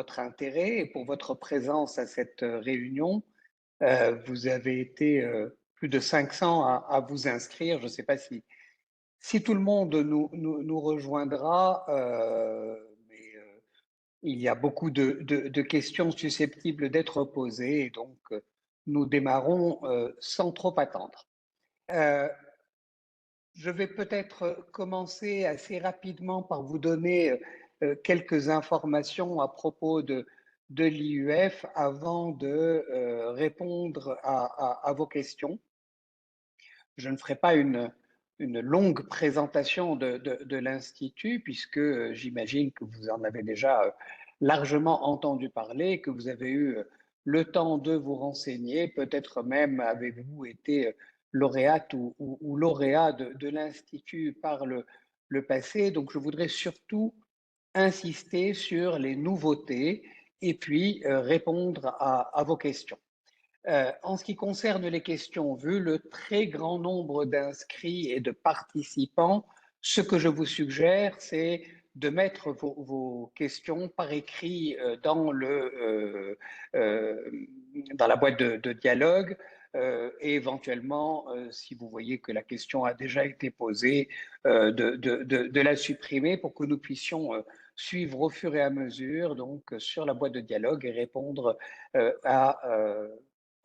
votre intérêt et pour votre présence à cette réunion. Vous avez été plus de 500 à vous inscrire. Je ne sais pas si tout le monde nous rejoindra, mais il y a beaucoup de questions susceptibles d'être posées, et donc nous démarrons sans trop attendre. Euh, je vais peut-être commencer assez rapidement par vous donner quelques informations à propos de l'IUF avant de répondre à vos questions. Je ne ferai pas une longue présentation de l'Institut, puisque j'imagine que vous en avez déjà largement entendu parler, que vous avez eu le temps de vous renseigner, peut-être même avez-vous été lauréate ou lauréat de l'Institut par le passé. Donc je voudrais surtout insister sur les nouveautés et puis répondre à vos questions. En ce qui concerne les questions, vu le très grand nombre d'inscrits et de participants, ce que je vous suggère, c'est de mettre vos questions par écrit dans la boîte de dialogue et éventuellement, si vous voyez que la question a déjà été posée, de la supprimer pour que nous puissions suivre au fur et à mesure donc sur la boîte de dialogue et répondre à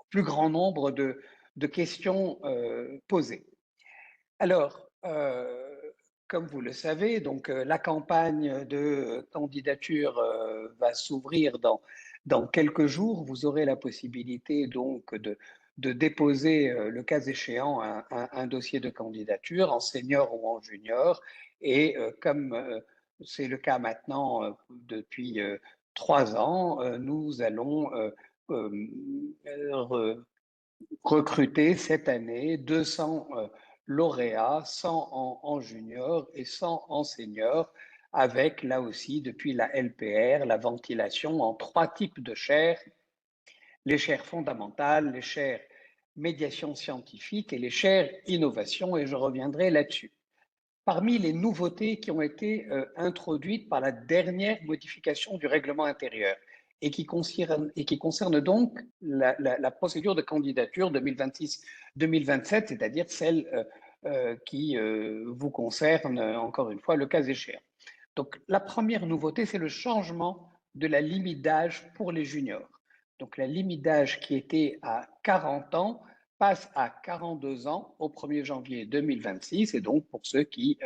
plus grand nombre de questions posées. Alors, comme vous le savez, donc la campagne de candidature va s'ouvrir dans quelques jours. Vous aurez la possibilité donc de déposer, le cas échéant, un dossier de candidature en senior ou en junior. Et comme c'est le cas maintenant depuis 3 ans, nous allons recruter cette année 200 lauréats, 100 en junior et 100 en senior, avec là aussi, depuis la LPR, la ventilation en 3 types de chaires: les chaires fondamentales, les chaires médiation scientifique et les chaires innovation, et je reviendrai là-dessus. Parmi les nouveautés qui ont été introduites par la dernière modification du règlement intérieur et qui concerne donc la procédure de candidature 2026-2027, c'est-à-dire celle qui vous concerne, encore une fois, le cas échéant. Donc, la première nouveauté, c'est le changement de la limite d'âge pour les juniors. Donc, la limite d'âge qui était à 40 ans passe à 42 ans au 1er janvier 2026, et donc pour ceux qui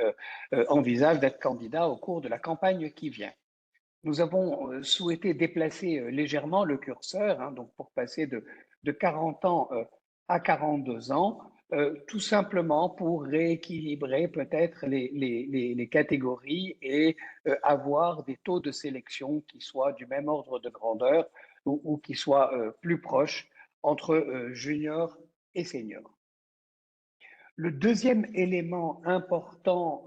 envisagent d'être candidats au cours de la campagne qui vient. Nous avons souhaité déplacer légèrement le curseur, donc pour passer de 40 ans à 42 ans, tout simplement pour rééquilibrer peut-être les catégories et avoir des taux de sélection qui soient du même ordre de grandeur ou qui soient plus proches entre juniors et seniors. Le deuxième élément important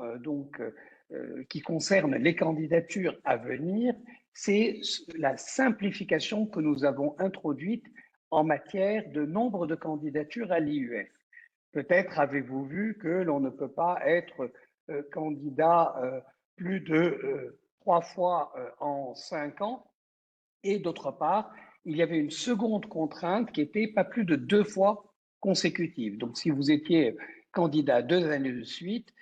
qui concerne les candidatures à venir, c'est la simplification que nous avons introduite en matière de nombre de candidatures à l'IUF. Peut-être avez-vous vu que l'on ne peut pas être candidat plus de 3 fois en 5 ans, et d'autre part, il y avait une seconde contrainte qui était pas plus de 2 fois consécutives. Donc, si vous étiez candidat 2 années de suite,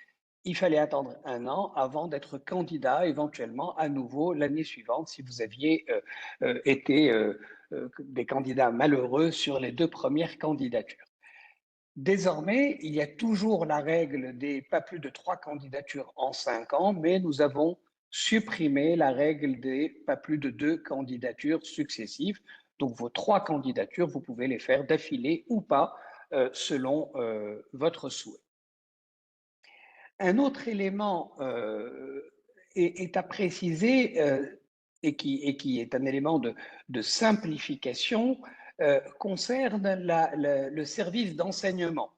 il fallait attendre 1 an avant d'être candidat éventuellement à nouveau l'année suivante si vous aviez été des candidats malheureux sur les 2 premières candidatures. Désormais, il y a toujours la règle des pas plus de 3 candidatures en 5 ans, mais nous avons supprimé la règle des pas plus de 2 candidatures successives. Donc, vos 3 candidatures, vous pouvez les faire d'affilée ou pas, selon votre souhait. Un autre élément est à préciser et qui est un élément de simplification concerne le service d'enseignement.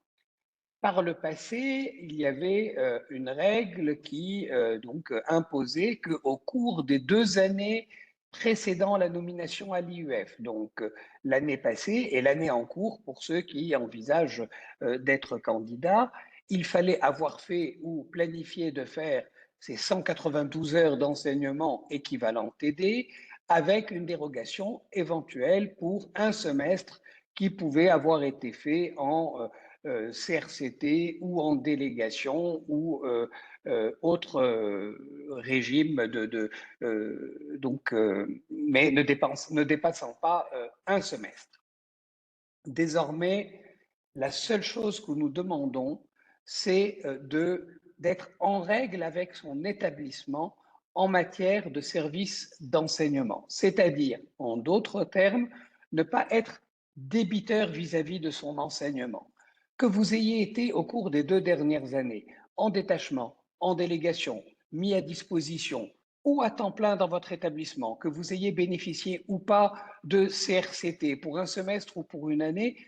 Par le passé, il y avait une règle qui donc imposait qu'au cours des 2 années précédant la nomination à l'IUF, donc l'année passée et l'année en cours pour ceux qui envisagent d'être candidats, il fallait avoir fait ou planifié de faire ces 192 heures d'enseignement équivalent TD, avec une dérogation éventuelle pour un semestre qui pouvait avoir été fait en CRCT ou en délégation ou autre régime mais ne dépassant pas un semestre. Désormais, la seule chose que nous demandons, c'est d'être en règle avec son établissement en matière de services d'enseignement. C'est-à-dire, en d'autres termes, ne pas être débiteur vis-à-vis de son enseignement. Que vous ayez été au cours des 2 dernières années en détachement, en délégation, mis à disposition ou à temps plein dans votre établissement, que vous ayez bénéficié ou pas de CRCT pour un semestre ou pour une année,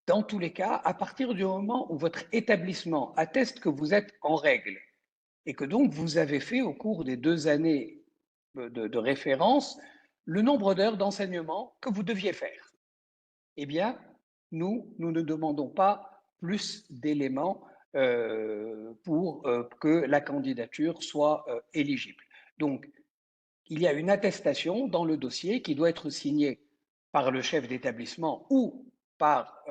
dans tous les cas, à partir du moment où votre établissement atteste que vous êtes en règle et que donc vous avez fait au cours des 2 années de référence le nombre d'heures d'enseignement que vous deviez faire, eh bien, nous ne demandons pas plus d'éléments pour que la candidature soit éligible. Donc, il y a une attestation dans le dossier qui doit être signée par le chef d'établissement ou par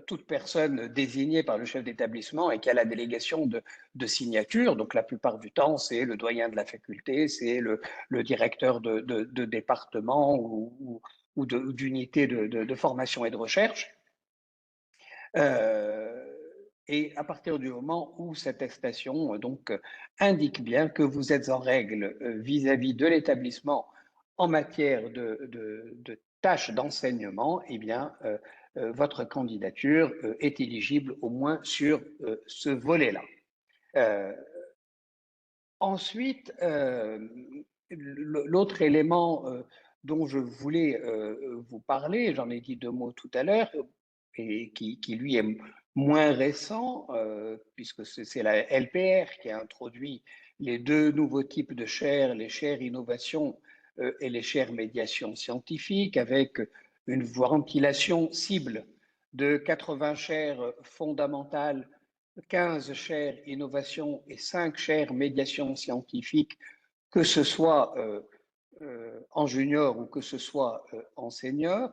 toute personne désignée par le chef d'établissement et qui a la délégation de signature. Donc la plupart du temps, c'est le doyen de la faculté, c'est le directeur de département ou d'unité de formation et de recherche. Et à partir du moment où cette attestation indique bien que vous êtes en règle vis-à-vis de l'établissement en matière de tâches d'enseignement, eh bien, votre candidature est éligible au moins sur ce volet-là. Ensuite, l'autre élément dont je voulais vous parler, j'en ai dit 2 mots tout à l'heure, et qui lui est moins récent, puisque c'est la LPR qui a introduit les 2 nouveaux types de chaires, les chaires innovation et les chaires médiation scientifique, avec une ventilation cible de 80 chaires fondamentales, 15 chaires innovation et 5 chaires médiation scientifique, que ce soit en junior ou que ce soit en senior.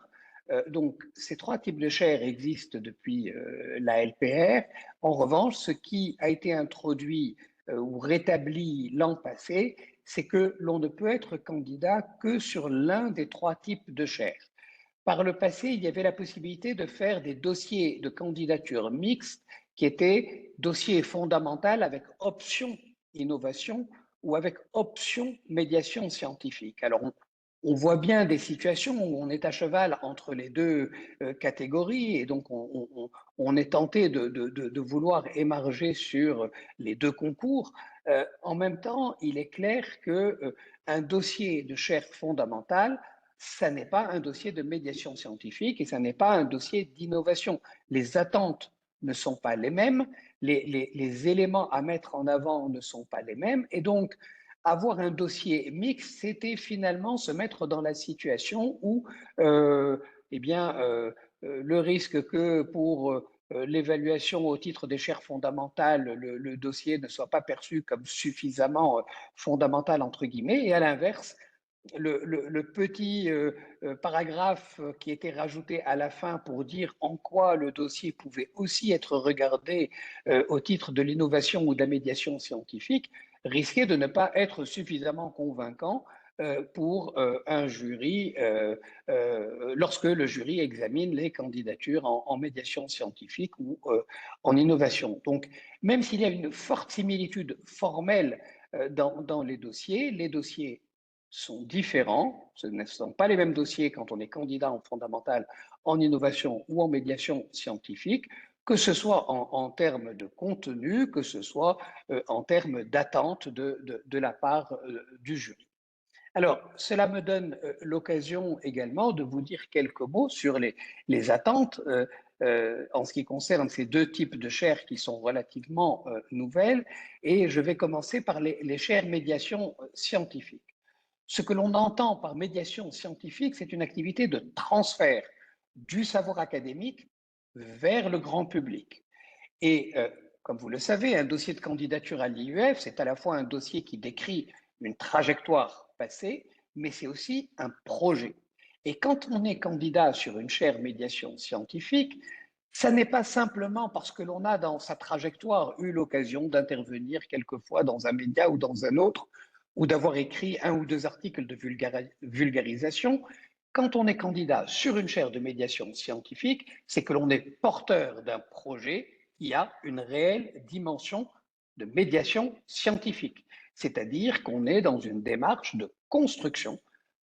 Donc, ces 3 types de chaires existent depuis la LPR. En revanche, ce qui a été introduit ou rétabli l'an passé, c'est que l'on ne peut être candidat que sur l'un des 3 types de chaires. Par le passé, il y avait la possibilité de faire des dossiers de candidature mixtes qui étaient dossiers fondamentaux avec option innovation ou avec option médiation scientifique. Alors, on voit bien des situations où on est à cheval entre les 2 catégories et donc on est tenté de vouloir émarger sur les 2 concours. En même temps, il est clair qu'un dossier de chaire fondamentale, ça n'est pas un dossier de médiation scientifique et ça n'est pas un dossier d'innovation. Les attentes ne sont pas les mêmes, les éléments à mettre en avant ne sont pas les mêmes, et donc avoir un dossier mixte, c'était finalement se mettre dans la situation où le risque que pour l'évaluation au titre des chaires fondamentales, le dossier ne soit pas perçu comme suffisamment fondamental, entre guillemets, et à l'inverse, le petit paragraphe qui était rajouté à la fin pour dire en quoi le dossier pouvait aussi être regardé au titre de l'innovation ou de la médiation scientifique risquait de ne pas être suffisamment convaincant pour un jury lorsque le jury examine les candidatures en médiation scientifique ou en innovation. Donc, même s'il y a une forte similitude formelle dans les dossiers sont différents. Ce ne sont pas les mêmes dossiers quand on est candidat en fondamental, en innovation ou en médiation scientifique, que ce soit en termes de contenu, que ce soit en termes d'attente de la part du jury. Alors, cela me donne l'occasion également de vous dire quelques mots sur les attentes en ce qui concerne ces 2 types de chaires qui sont relativement nouvelles. Et je vais commencer par les chaires médiation scientifique. Ce que l'on entend par médiation scientifique, c'est une activité de transfert du savoir académique vers le grand public. Et comme vous le savez, un dossier de candidature à l'IUF, c'est à la fois un dossier qui décrit une trajectoire passée, mais c'est aussi un projet. Et quand on est candidat sur une chaire médiation scientifique, ça n'est pas simplement parce que l'on a dans sa trajectoire eu l'occasion d'intervenir quelquefois dans un média ou dans un autre, ou d'avoir écrit un ou deux articles de vulgarisation. Quand on est candidat sur une chaire de médiation scientifique, c'est que l'on est porteur d'un projet qui a une réelle dimension de médiation scientifique, c'est-à-dire qu'on est dans une démarche de construction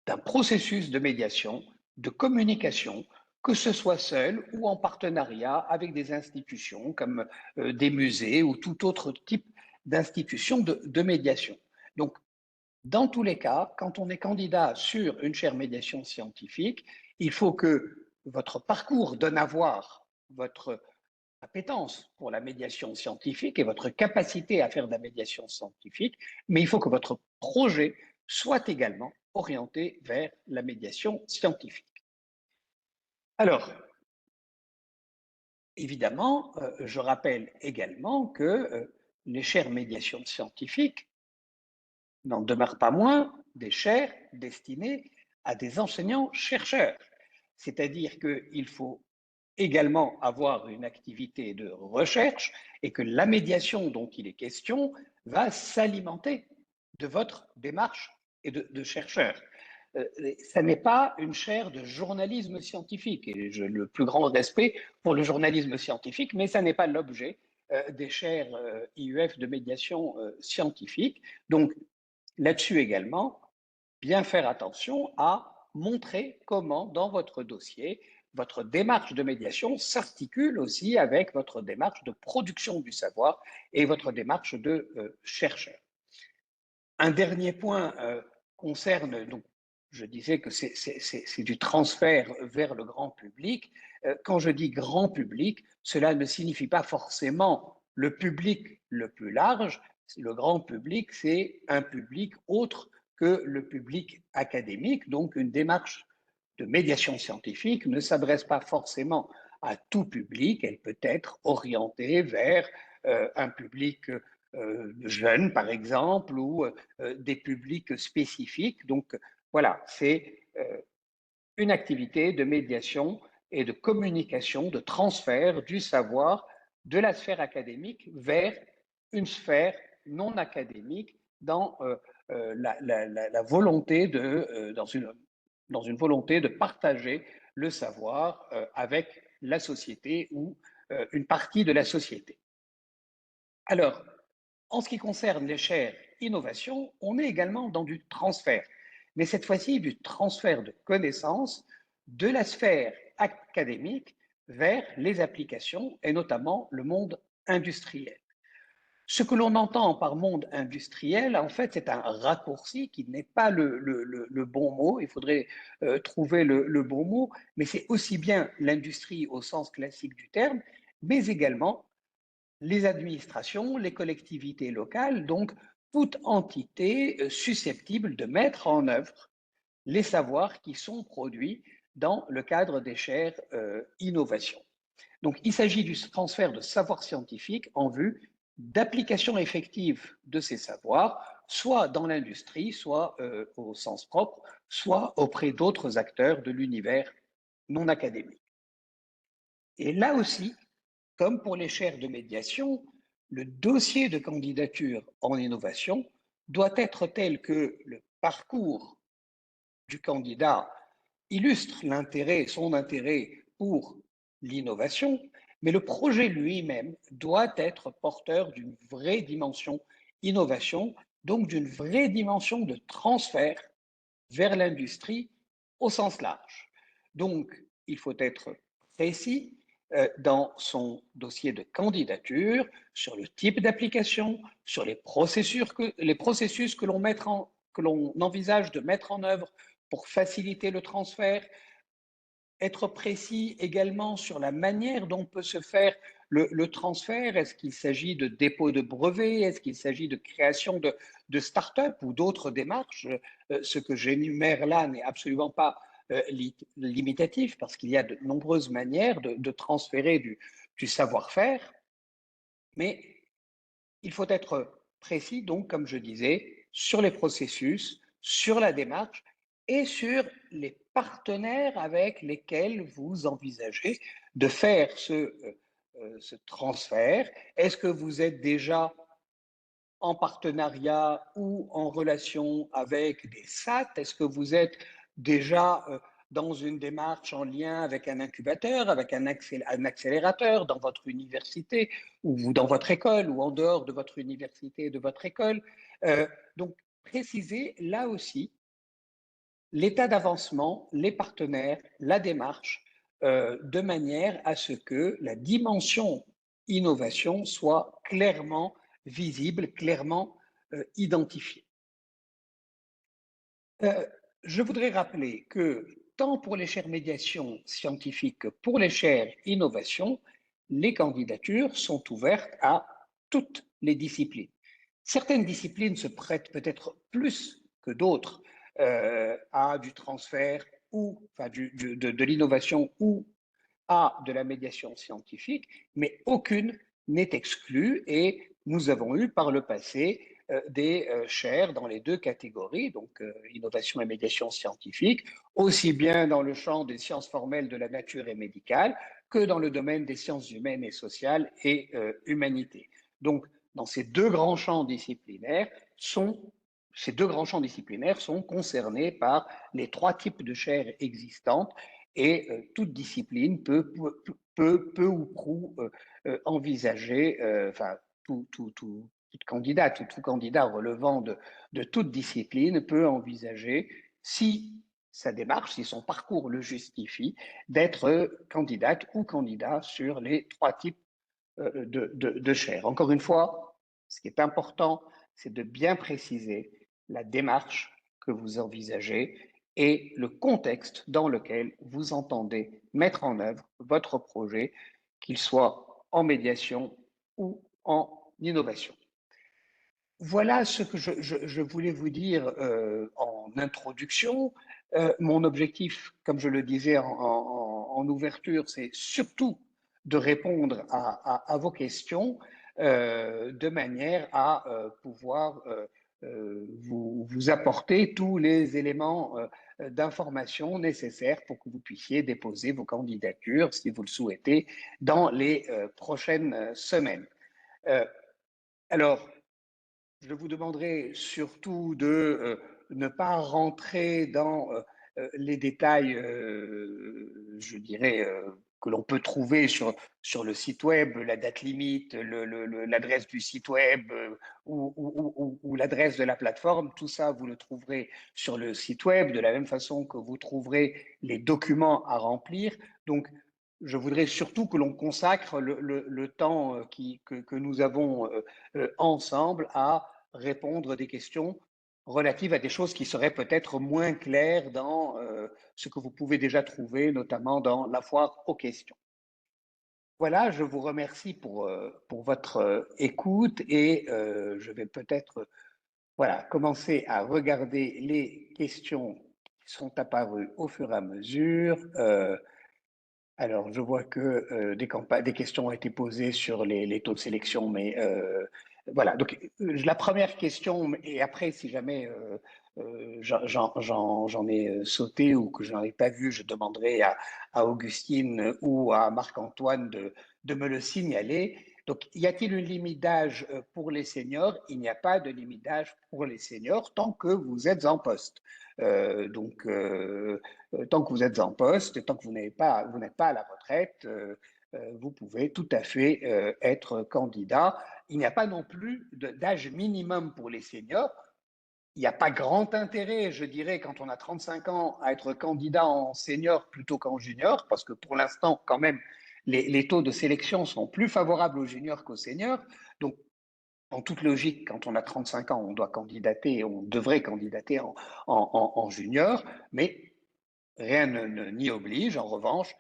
d'un processus de médiation, de communication, que ce soit seul ou en partenariat avec des institutions comme des musées ou tout autre type d'institution de médiation. Donc, dans tous les cas, quand on est candidat sur une chaire médiation scientifique, il faut que votre parcours donne à voir votre appétence pour la médiation scientifique et votre capacité à faire de la médiation scientifique, mais il faut que votre projet soit également orienté vers la médiation scientifique. Alors, évidemment, je rappelle également que les chaires médiation scientifique n'en demeurent pas moins des chaires destinées à des enseignants-chercheurs. C'est-à-dire qu'il faut également avoir une activité de recherche et que la médiation dont il est question va s'alimenter de votre démarche et de chercheur. Ça n'est pas une chaire de journalisme scientifique, et j'ai le plus grand respect pour le journalisme scientifique, mais ça n'est pas l'objet des chaires IUF de médiation scientifique. Donc, là-dessus également, bien faire attention à montrer comment, dans votre dossier, votre démarche de médiation s'articule aussi avec votre démarche de production du savoir et votre démarche de chercheur. Un dernier point concerne, donc, je disais que c'est du transfert vers le grand public. Quand je dis grand public, cela ne signifie pas forcément le public le plus large. Le grand public, c'est un public autre que le public académique. Donc, une démarche de médiation scientifique ne s'adresse pas forcément à tout public. Elle peut être orientée vers un public jeunes, par exemple, ou des publics spécifiques. Donc, voilà, c'est une activité de médiation et de communication, de transfert du savoir de la sphère académique vers une sphère non académique dans la volonté dans une volonté de partager le savoir avec la société ou une partie de la société. Alors, en ce qui concerne les chaires innovation, on est également dans du transfert, mais cette fois-ci du transfert de connaissances de la sphère académique vers les applications et notamment le monde industriel. Ce que l'on entend par monde industriel, en fait, c'est un raccourci qui n'est pas le bon mot, il faudrait trouver le bon mot, mais c'est aussi bien l'industrie au sens classique du terme, mais également les administrations, les collectivités locales, donc toute entité susceptible de mettre en œuvre les savoirs qui sont produits dans le cadre des chaires innovation. Donc il s'agit du transfert de savoirs scientifiques en vue d'application effective de ces savoirs, soit dans l'industrie, soit au sens propre, soit auprès d'autres acteurs de l'univers non académique. Et là aussi, comme pour les chaires de médiation, le dossier de candidature en innovation doit être tel que le parcours du candidat illustre son intérêt pour l'innovation, mais le projet lui-même doit être porteur d'une vraie dimension innovation, donc d'une vraie dimension de transfert vers l'industrie au sens large. Donc, il faut être précis dans son dossier de candidature sur le type d'application, sur les processus que l'on envisage de mettre en œuvre pour faciliter le transfert, être précis également sur la manière dont peut se faire le transfert. Est-ce qu'il s'agit de dépôt de brevets? Est-ce qu'il s'agit de création de start-up ou d'autres démarches? Ce que j'énumère là n'est absolument pas limitatif parce qu'il y a de nombreuses manières de transférer du savoir-faire, mais il faut être précis, donc, comme je disais, sur les processus, sur la démarche et sur les partenaires avec lesquels vous envisagez de faire ce transfert. Est-ce que vous êtes déjà en partenariat ou en relation avec des SAT? Est-ce que vous êtes déjà dans une démarche en lien avec un incubateur, avec un accélérateur dans votre université ou dans votre école ou en dehors de votre université et de votre école? Donc, précisez là aussi l'état d'avancement, les partenaires, la démarche, de manière à ce que la dimension innovation soit clairement visible, clairement identifiée. Euh, je voudrais rappeler que tant pour les chaires médiation scientifique que pour les chaires innovation, les candidatures sont ouvertes à toutes les disciplines. Certaines disciplines se prêtent peut-être plus que d'autres à du transfert ou enfin, de l'innovation ou à de la médiation scientifique, mais aucune n'est exclue et nous avons eu par le passé des chaires dans les deux catégories, donc innovation et médiation scientifique, aussi bien dans le champ des sciences formelles de la nature et médicale que dans le domaine des sciences humaines et sociales et humanités. Donc, dans ces deux grands champs disciplinaires ces deux grands champs disciplinaires sont concernés par les trois types de chaires existantes et toute discipline peu ou prou envisager, enfin, toute candidate ou tout candidat relevant de toute discipline peut envisager, si sa démarche, si son parcours le justifie, d'être candidate ou candidat sur les trois types de chaires. Encore une fois, ce qui est important, c'est de bien préciser la démarche que vous envisagez et le contexte dans lequel vous entendez mettre en œuvre votre projet, qu'il soit en médiation ou en innovation. Voilà ce que je voulais vous dire en introduction. Mon objectif, comme je le disais en ouverture, c'est surtout de répondre à vos questions de manière à pouvoir vous apporter tous les éléments d'information nécessaires pour que vous puissiez déposer vos candidatures, si vous le souhaitez, dans les prochaines semaines. Euh, alors, je vous demanderai surtout de ne pas rentrer dans les détails, je dirais, que l'on peut trouver sur le site web, la date limite, l'adresse du site web ou l'adresse de la plateforme. Tout ça, vous le trouverez sur le site web, de la même façon que vous trouverez les documents à remplir. Donc, je voudrais surtout que l'on consacre le temps que nous avons ensemble à répondre des questions relatives à des choses qui seraient peut-être moins claires dans ce que vous pouvez déjà trouver, notamment dans la foire aux questions. Voilà, je vous remercie pour votre écoute et je vais peut-être voilà, commencer à regarder les questions qui sont apparues au fur et à mesure. Alors, je vois que des questions ont été posées sur les taux de sélection, mais voilà. Donc, la première question, et après, si jamais j'en ai sauté ou que je n'en ai pas vu, je demanderai à Augustine ou à Marc-Antoine de me le signaler. Donc, y a-t-il une limite d'âge pour les seniors? Il n'y a pas de limite d'âge pour les seniors tant que vous êtes en poste. Donc, tant que vous êtes en poste, tant que vous n'êtes pas à la retraite, vous pouvez tout à fait être candidat. Il n'y a pas non plus d'âge minimum pour les seniors. Il n'y a pas grand intérêt, je dirais, quand on a 35 ans, à être candidat en senior plutôt qu'en junior, parce que pour l'instant, quand même, les taux de sélection sont plus favorables aux juniors qu'aux seniors. Donc, en toute logique, quand on a 35 ans, on doit candidater, on devrait candidater en junior, mais rien n'y oblige. En revanche,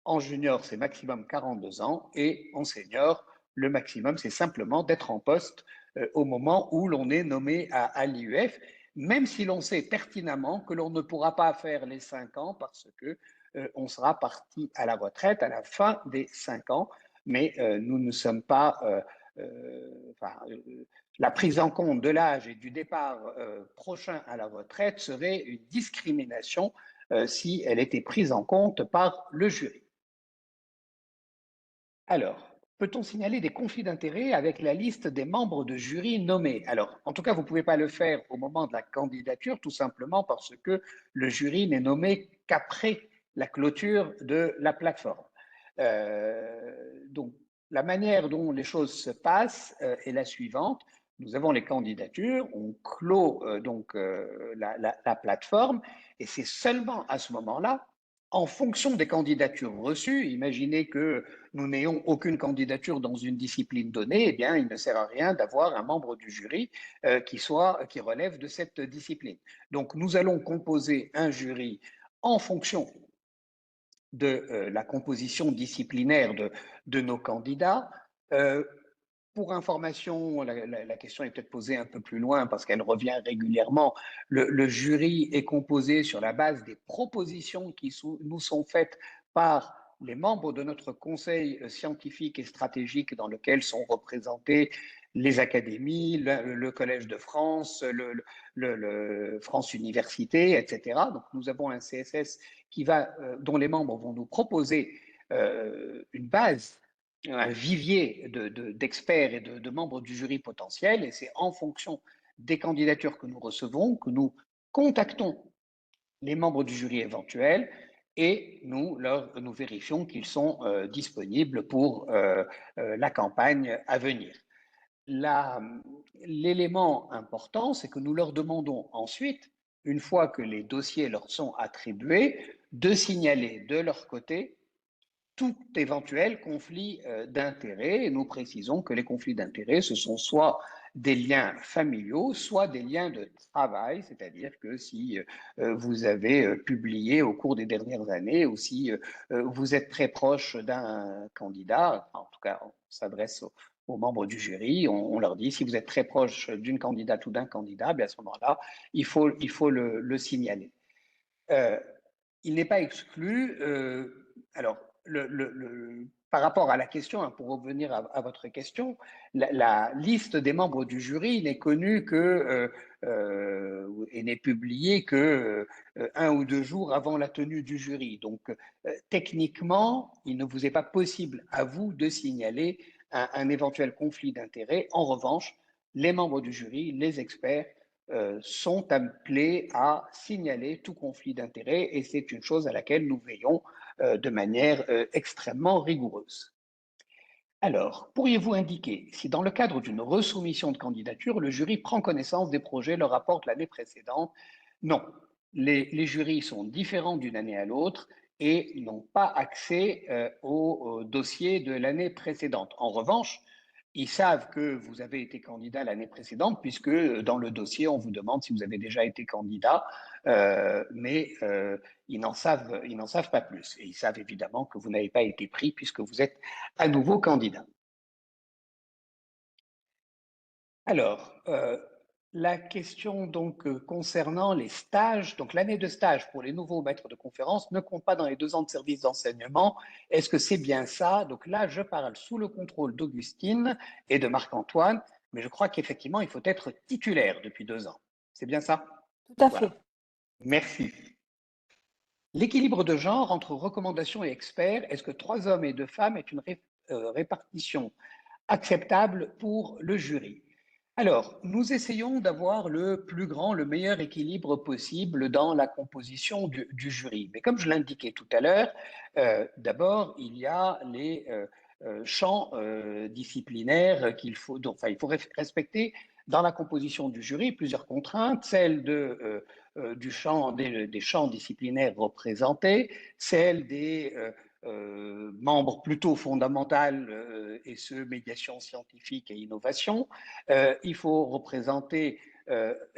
en junior, c'est maximum 42 ans et en senior, le maximum, c'est simplement d'être en poste au moment où l'on est nommé à l'IUF, même si l'on sait pertinemment que l'on ne pourra pas faire les 5 ans parce que on sera parti à la retraite à la fin des 5 ans, mais nous ne sommes pas la prise en compte de l'âge et du départ prochain à la retraite serait une discrimination si elle était prise en compte par le jury. Alors, peut-on signaler des conflits d'intérêts avec la liste des membres de jury nommés? Alors, en tout cas, vous ne pouvez pas le faire au moment de la candidature, tout simplement parce que le jury n'est nommé qu'après la clôture de la plateforme. Donc, la manière dont les choses se passent est la suivante. Nous avons les candidatures, on clôt la plateforme, et c'est seulement à ce moment-là, en fonction des candidatures reçues, imaginez que nous n'ayons aucune candidature dans une discipline donnée, eh bien, il ne sert à rien d'avoir un membre du jury qui relève de cette discipline. Donc, nous allons composer un jury en fonction de la composition disciplinaire de nos candidats. Pour information, la question est peut-être posée un peu plus loin parce qu'elle revient régulièrement. Le jury est composé sur la base des propositions qui nous sont faites par les membres de notre conseil scientifique et stratégique dans lequel sont représentés les académies, le Collège de France, le France Université, etc. Donc nous avons un CSS dont les membres vont nous proposer une base, un vivier d'experts et de membres du jury potentiel, et c'est en fonction des candidatures que nous recevons que nous contactons les membres du jury éventuels et nous vérifions qu'ils sont disponibles pour la campagne à venir. L'élément important, c'est que nous leur demandons ensuite, une fois que les dossiers leur sont attribués, de signaler de leur côté tout éventuel conflit d'intérêts. Et nous précisons que les conflits d'intérêts, ce sont soit des liens familiaux, soit des liens de travail, c'est-à-dire que si vous avez publié au cours des dernières années, ou si vous êtes très proche d'un candidat, en tout cas on s'adresse aux membres du jury, on leur dit si vous êtes très proche d'une candidate ou d'un candidat, bien à ce moment-là, il faut le signaler. Il n'est pas exclu, alors par rapport à la question, hein, pour revenir à votre question, la liste des membres du jury n'est connue et n'est publiée que 1 ou 2 jours avant la tenue du jury. Donc, techniquement, il ne vous est pas possible à vous de signaler un éventuel conflit d'intérêts. En revanche, les membres du jury, les experts, sont appelés à signaler tout conflit d'intérêts et c'est une chose à laquelle nous veillons de manière extrêmement rigoureuse. Alors, pourriez-vous indiquer si dans le cadre d'une resoumission de candidature, le jury prend connaissance des projets leur rapporte l'année précédente? Non, les jurys sont différents d'une année à l'autre et n'ont pas accès au dossier de l'année précédente. En revanche, ils savent que vous avez été candidat l'année précédente, puisque dans le dossier, on vous demande si vous avez déjà été candidat, mais ils n'en savent pas plus. Et ils savent évidemment que vous n'avez pas été pris, puisque vous êtes à nouveau candidat. Alors, la question donc concernant les stages, donc l'année de stage pour les nouveaux maîtres de conférences ne compte pas dans les 2 ans de service d'enseignement. Est-ce que c'est bien ça? Donc là, je parle sous le contrôle d'Augustine et de Marc-Antoine, mais je crois qu'effectivement, il faut être titulaire depuis 2 ans. C'est bien ça? Tout à fait. Voilà. Merci. L'équilibre de genre entre recommandations et experts, est-ce que 3 hommes et 2 femmes est une répartition acceptable pour le jury? Alors, nous essayons d'avoir le plus grand, le meilleur équilibre possible dans la composition du jury. Mais comme je l'indiquais tout à l'heure, d'abord, il y a les champs disciplinaires il faut respecter dans la composition du jury plusieurs contraintes, celle des champs disciplinaires représentés, celle des membres plutôt fondamentaux et ceux médiation scientifique et innovation. Il faut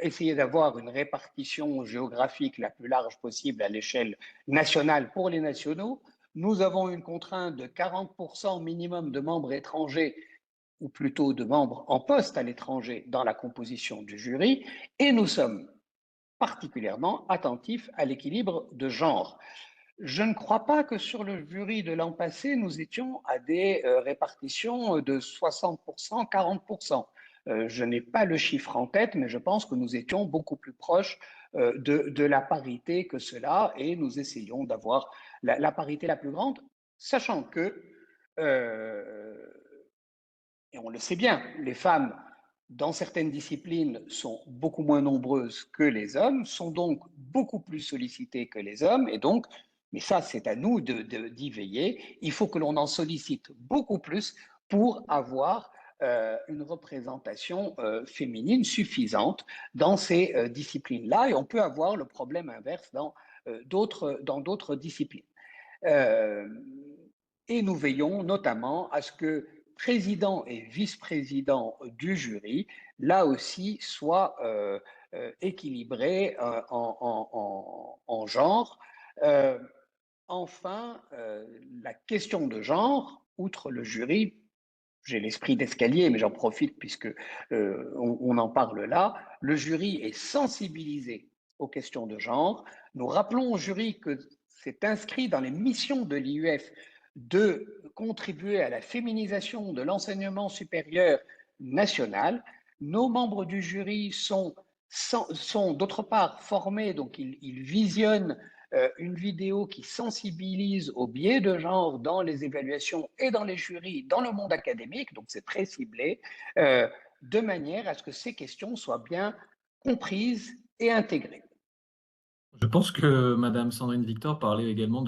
essayer d'avoir une répartition géographique la plus large possible à l'échelle nationale pour les nationaux. Nous avons une contrainte de 40% minimum de membres étrangers ou plutôt de membres en poste à l'étranger dans la composition du jury et nous sommes particulièrement attentifs à l'équilibre de genre. Je ne crois pas que sur le jury de l'an passé, nous étions à des répartitions de 60%, 40%. Je n'ai pas le chiffre en tête, mais je pense que nous étions beaucoup plus proches de la parité que cela, et nous essayons d'avoir la parité la plus grande, sachant que, et on le sait bien, les femmes dans certaines disciplines sont beaucoup moins nombreuses que les hommes, sont donc beaucoup plus sollicitées que les hommes, et donc, mais ça c'est à nous d'y veiller, il faut que l'on en sollicite beaucoup plus pour avoir une représentation féminine suffisante dans ces disciplines-là, et on peut avoir le problème inverse dans d'autres disciplines. Euh, et nous veillons notamment à ce que président et vice-président du jury, là aussi, soient équilibrés en genre. Euh, enfin, la question de genre, outre le jury, j'ai l'esprit d'escalier, mais j'en profite puisque on en parle là, le jury est sensibilisé aux questions de genre. Nous rappelons au jury que c'est inscrit dans les missions de l'IUF de contribuer à la féminisation de l'enseignement supérieur national. Nos membres du jury sont d'autre part formés, donc ils visionnent une vidéo qui sensibilise au biais de genre dans les évaluations et dans les jurys, dans le monde académique, donc c'est très ciblé, de manière à ce que ces questions soient bien comprises et intégrées. Je pense que Madame Sandrine Victor parlait également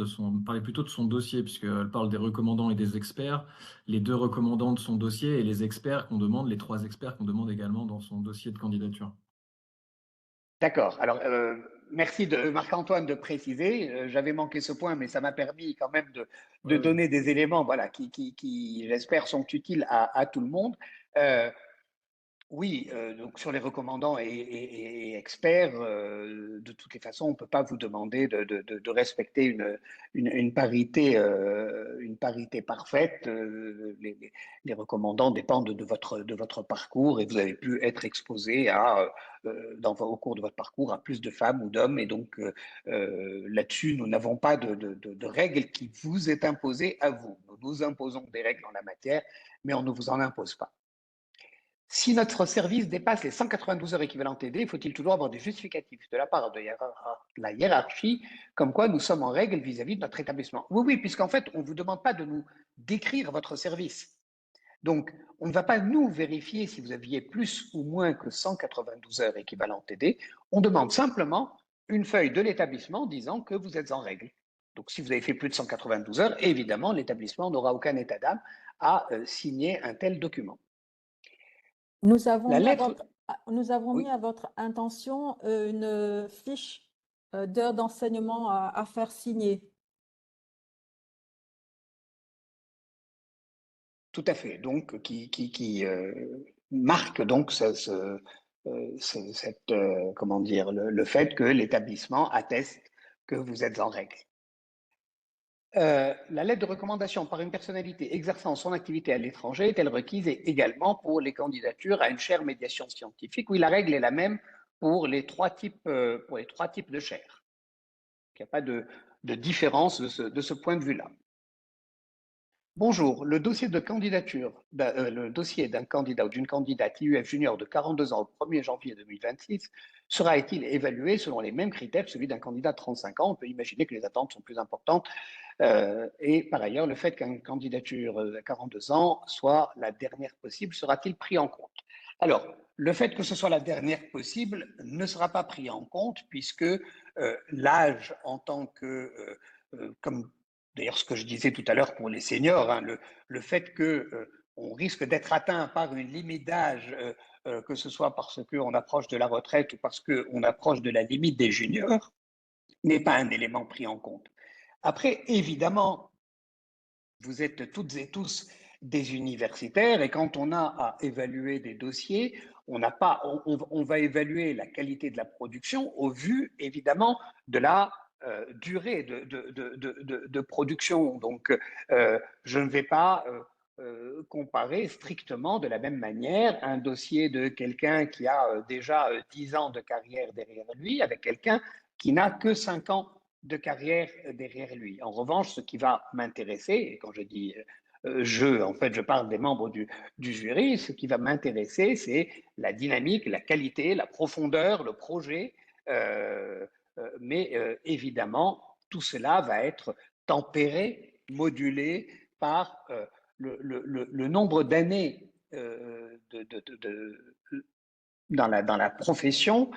parlait plutôt de son dossier, puisqu'elle parle des recommandants et des experts, les deux recommandants de son dossier et les experts qu'on demande, les trois experts qu'on demande également dans son dossier de candidature. D'accord. Alors, merci de Marc-Antoine de préciser. J'avais manqué ce point, mais ça m'a permis quand même Oui, de oui. donner des éléments, voilà, qui j'espère, sont utiles à tout le monde. Euh, Oui, donc sur les recommandants et experts, de toutes les façons, on ne peut pas vous demander de respecter une parité parfaite. Les recommandants dépendent de votre parcours, et vous avez pu être exposé au cours de votre parcours à plus de femmes ou d'hommes. Et donc là-dessus, nous n'avons pas de règles qui vous est imposées à vous. Nous nous imposons des règles en la matière, mais on ne vous en impose pas. Si notre service dépasse les 192 heures équivalent TD, faut-il toujours avoir des justificatifs de la part de la hiérarchie, comme quoi nous sommes en règle vis-à-vis de notre établissement? Oui, oui, puisqu'en fait, on ne vous demande pas de nous décrire votre service. Donc, on ne va pas nous vérifier si vous aviez plus ou moins que 192 heures équivalent TD. On demande simplement une feuille de l'établissement disant que vous êtes en règle. Donc, si vous avez fait plus de 192 heures, évidemment, l'établissement n'aura aucun état d'âme à signer un tel document. Nous avons La mis à lettre, votre, nous avons mis oui, à votre intention une fiche d'heures d'enseignement à faire signer. tout à fait. Donc, qui marque donc comment dire, le fait que l'établissement atteste que vous êtes en règle. La lettre de recommandation par une personnalité exerçant son activité à l'étranger est-elle requise également pour les candidatures à une chaire médiation scientifique? Oui, la règle est la même pour les trois types de chaires. Il n'y a pas de différence de ce point de vue-là. Bonjour, le dossier de candidature, le dossier d'un candidat ou d'une candidate IUF junior de 42 ans au 1er janvier 2026 sera-t-il évalué selon les mêmes critères que celui d'un candidat de 35 ans? On peut imaginer que les attentes sont plus importantes. Et par ailleurs, le fait qu'une candidature à 42 ans soit la dernière possible sera-t-il pris en compte? Alors, le fait que ce soit la dernière possible ne sera pas pris en compte, puisque l'âge en tant que, comme d'ailleurs ce que je disais tout à l'heure pour les seniors, hein, le fait que on risque d'être atteint par une limite d'âge, que ce soit parce qu'on approche de la retraite ou parce qu'on approche de la limite des juniors, n'est pas un élément pris en compte. Après, évidemment, vous êtes toutes et tous des universitaires, et quand on a à évaluer des dossiers, on va évaluer la qualité de la production au vu, évidemment, de la durée de production. Donc, je ne vais pas comparer strictement de la même manière un dossier de quelqu'un qui a déjà 10 ans de carrière derrière lui avec quelqu'un qui n'a que 5 ans de carrière derrière lui. En revanche, ce qui va m'intéresser, et quand je dis en fait, je parle des membres du jury. Ce qui va m'intéresser, c'est la dynamique, la qualité, la profondeur, le projet. Mais évidemment, tout cela va être tempéré, modulé par le nombre d'années dans la profession,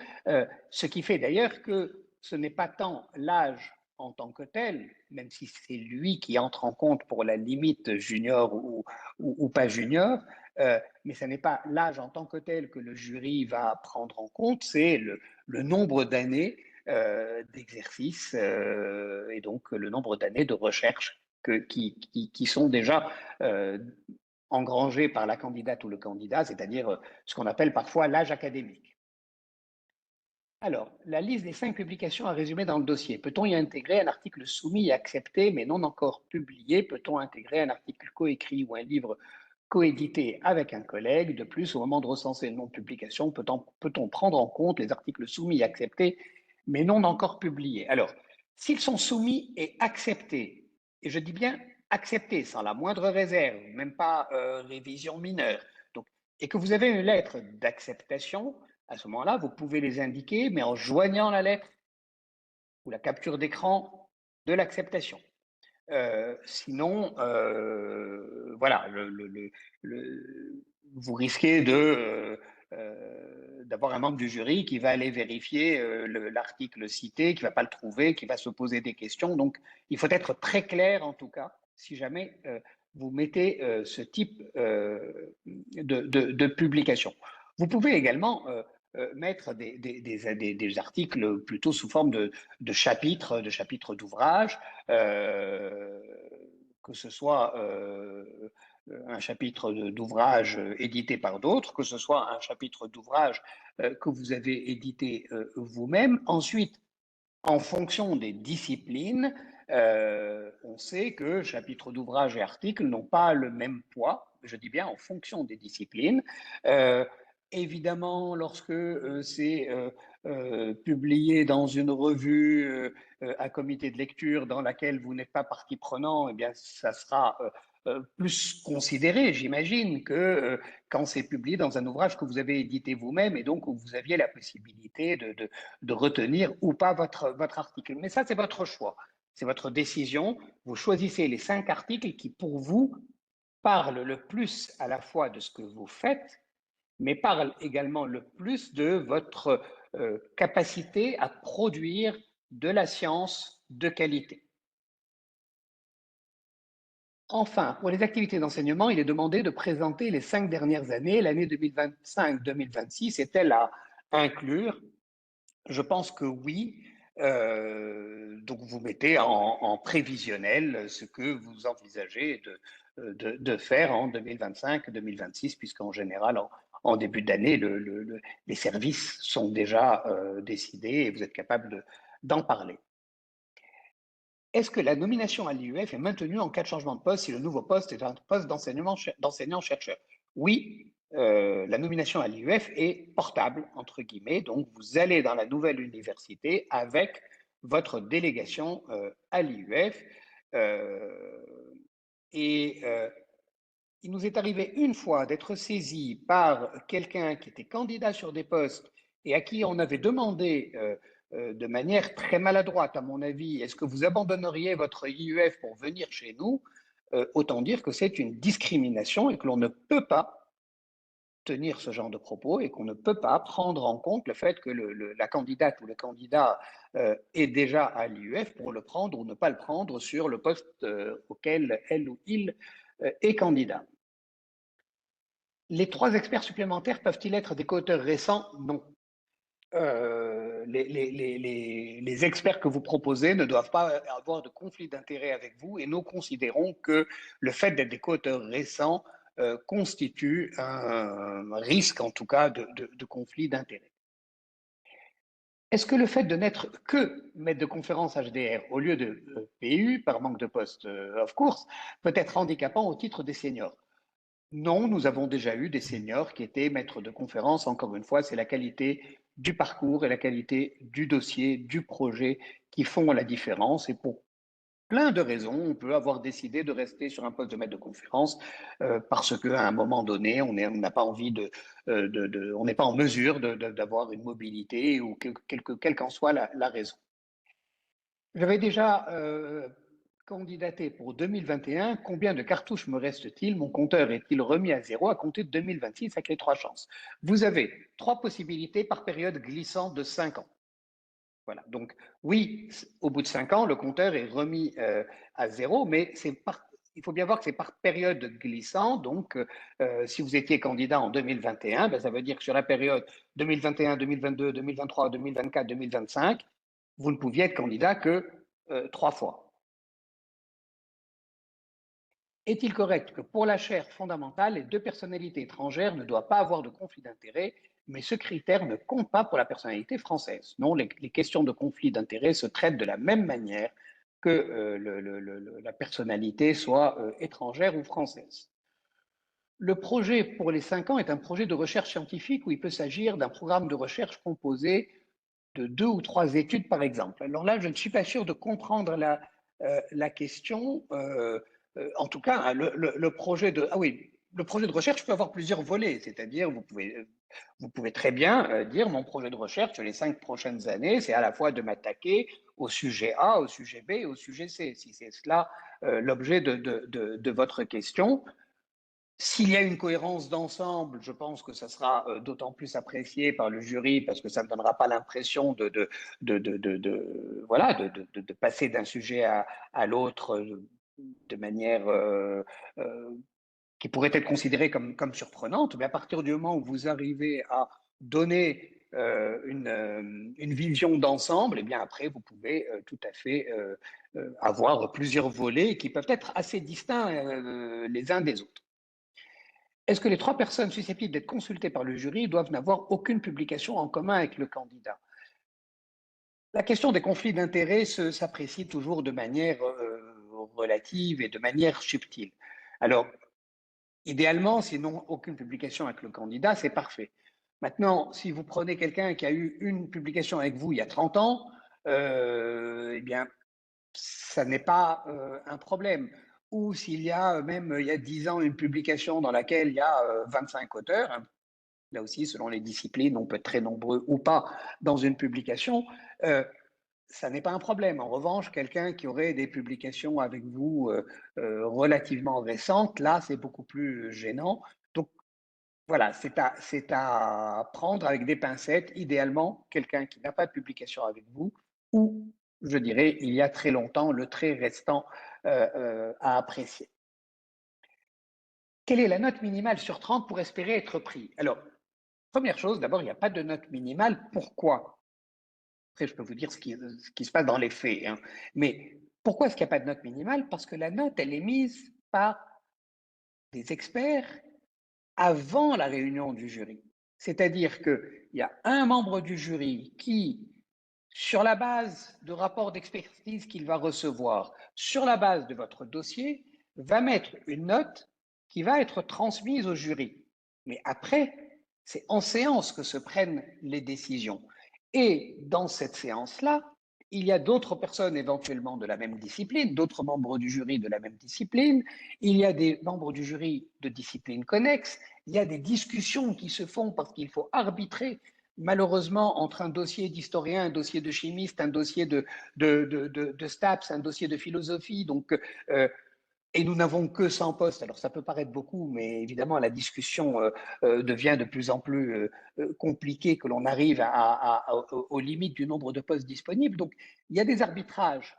ce qui fait d'ailleurs que ce n'est pas tant l'âge en tant que tel, même si c'est lui qui entre en compte pour la limite junior ou pas junior, mais ce n'est pas l'âge en tant que tel que le jury va prendre en compte, c'est le nombre d'années d'exercice et donc le nombre d'années de recherche qui sont déjà engrangées par la candidate ou le candidat, c'est-à-dire ce qu'on appelle parfois l'âge académique. Alors, la liste des 5 publications à résumer dans le dossier. Peut-on y intégrer un article soumis et accepté mais non encore publié? Peut-on intégrer un article coécrit ou un livre coédité avec un collègue? De plus, au moment de recenser le nom de publication, peut-on prendre en compte les articles soumis et acceptés mais non encore publiés? Alors, s'ils sont soumis et acceptés, et je dis bien acceptés sans la moindre réserve, même pas révision mineure, donc, et que vous avez une lettre d'acceptation, à ce moment-là, vous pouvez les indiquer, mais en joignant la lettre ou la capture d'écran de l'acceptation. Sinon, voilà, vous risquez d'avoir un membre du jury qui va aller vérifier l'article cité, qui ne va pas le trouver, qui va se poser des questions. Donc, il faut être très clair, en tout cas, si jamais vous mettez ce type de publication. Vous pouvez également mettre des articles plutôt sous forme de chapitres d'ouvrages, que ce soit un chapitre d'ouvrage édité par d'autres, que ce soit un chapitre d'ouvrage que vous avez édité vous-même. Ensuite, en fonction des disciplines, on sait que chapitres d'ouvrage et articles n'ont pas le même poids, je dis bien en fonction des disciplines. Évidemment, lorsque c'est publié dans une revue à comité de lecture dans laquelle vous n'êtes pas partie prenante, eh bien, ça sera plus considéré, j'imagine, que quand c'est publié dans un ouvrage que vous avez édité vous-même et donc où vous aviez la possibilité de retenir ou pas votre article. Mais ça, c'est votre choix, c'est votre décision. Vous choisissez les 5 articles qui, pour vous, parlent le plus à la fois de ce que vous faites, mais parlent également le plus de votre capacité à produire de la science de qualité. Enfin, pour les activités d'enseignement, il est demandé de présenter les 5 dernières années. L'année 2025-2026 est-elle à inclure? Je pense que oui. Donc, vous mettez en prévisionnel ce que vous envisagez de faire en 2025-2026, puisqu'en général, en début d'année, les services sont déjà décidés et vous êtes capable d'en parler. Est-ce que la nomination à l'IUF est maintenue en cas de changement de poste si le nouveau poste est un poste d'enseignant-chercheur? Oui, la nomination à l'IUF est portable, entre guillemets, donc vous allez dans la nouvelle université avec votre délégation à l'IUF. Il nous est arrivé une fois d'être saisi par quelqu'un qui était candidat sur des postes et à qui on avait demandé de manière très maladroite, à mon avis, est-ce que vous abandonneriez votre IUF pour venir chez nous? Autant dire que c'est une discrimination et que l'on ne peut pas tenir ce genre de propos et qu'on ne peut pas prendre en compte le fait que la candidate ou le candidat est déjà à l'IUF pour le prendre ou ne pas le prendre sur le poste auquel elle ou il est candidat. Les 3 experts supplémentaires peuvent-ils être des co-auteurs récents? Non. Les experts que vous proposez ne doivent pas avoir de conflit d'intérêt avec vous et nous considérons que le fait d'être des co-auteurs récents constitue un risque, en tout cas, de conflit d'intérêt. Est-ce que le fait de n'être que maître de conférence HDR au lieu de PU, par manque de poste of course, peut être handicapant au titre des seniors? Non, nous avons déjà eu des seniors qui étaient maîtres de conférence. Encore une fois, c'est la qualité du parcours et la qualité du dossier, du projet qui font la différence. Et pour plein de raisons. On peut avoir décidé de rester sur un poste de maître de conférence parce qu'à un moment donné, on n'a pas envie on n'est pas en mesure d'avoir une mobilité ou quelle qu'en soit la raison. J'avais déjà candidaté pour 2021. Combien de cartouches me reste-t-il? Mon compteur est-il remis à zéro à compter de 2026 avec les 3 chances? Vous avez 3 possibilités par période glissante de 5 ans. Voilà. Donc, oui, au bout de 5 ans, le compteur est remis à zéro, mais il faut bien voir que c'est par période glissante. Donc, si vous étiez candidat en 2021, ben, ça veut dire que sur la période 2021, 2022, 2023, 2024, 2025, vous ne pouviez être candidat que 3 fois. Est-il correct que pour la chaire fondamentale, les 2 personnalités étrangères ne doivent pas avoir de conflit d'intérêts, mais ce critère ne compte pas pour la personnalité française? Non, les questions de conflit d'intérêts se traitent de la même manière que la personnalité soit étrangère ou française. Le projet pour les 5 ans est un projet de recherche scientifique où il peut s'agir d'un programme de recherche composé de 2 ou 3 études, par exemple. Alors là, je ne suis pas sûr de comprendre la question. En tout cas, le projet de recherche peut avoir plusieurs volets, c'est-à-dire vous pouvez très bien dire mon projet de recherche sur les 5 prochaines années, c'est à la fois de m'attaquer au sujet A, au sujet B et au sujet C, si c'est cela l'objet de votre question. S'il y a une cohérence d'ensemble, je pense que ça sera d'autant plus apprécié par le jury parce que ça ne donnera pas l'impression voilà, de passer d'un sujet à l'autre de manière qui pourrait être considérée comme surprenante. Mais à partir du moment où vous arrivez à donner une vision d'ensemble, et bien après, vous pouvez tout à fait avoir plusieurs volets qui peuvent être assez distincts les uns des autres. Est-ce que les 3 personnes susceptibles d'être consultées par le jury doivent n'avoir aucune publication en commun avec le candidat? La question des conflits d'intérêts s'apprécie toujours de manière relative et de manière subtile. Alors, idéalement, s'ils n'ont aucune publication avec le candidat, c'est parfait. Maintenant, si vous prenez quelqu'un qui a eu une publication avec vous il y a 30 ans, eh bien, ça n'est pas un problème. Ou s'il y a même il y a 10 ans une publication dans laquelle il y a 25 auteurs, hein, là aussi selon les disciplines, on peut être très nombreux ou pas dans une publication, ça n'est pas un problème. En revanche, quelqu'un qui aurait des publications avec vous relativement récentes, là c'est beaucoup plus gênant. Donc voilà, c'est à prendre avec des pincettes, idéalement quelqu'un qui n'a pas de publication avec vous ou je dirais, il y a très longtemps, le trait restant à apprécier. Quelle est la note minimale sur 30 pour espérer être pris? Alors, première chose, d'abord, il n'y a pas de note minimale. Pourquoi? Après, je peux vous dire ce qui se passe dans les faits. Hein. Mais pourquoi est-ce qu'il n'y a pas de note minimale? Parce que la note, elle est mise par des experts avant la réunion du jury. C'est-à-dire qu'il y a un membre du jury qui, sur la base de rapports d'expertise qu'il va recevoir, sur la base de votre dossier, va mettre une note qui va être transmise au jury. Mais après, c'est en séance que se prennent les décisions. Et dans cette séance-là, il y a d'autres personnes éventuellement de la même discipline, d'autres membres du jury de la même discipline, il y a des membres du jury de disciplines connexes, il y a des discussions qui se font parce qu'il faut arbitrer malheureusement entre un dossier d'historien, un dossier de chimiste, un dossier de STAPS, un dossier de philosophie. Donc, et nous n'avons que 100 postes. Alors ça peut paraître beaucoup, mais évidemment la discussion devient de plus en plus compliquée, que l'on arrive aux limites du nombre de postes disponibles. Donc il y a des arbitrages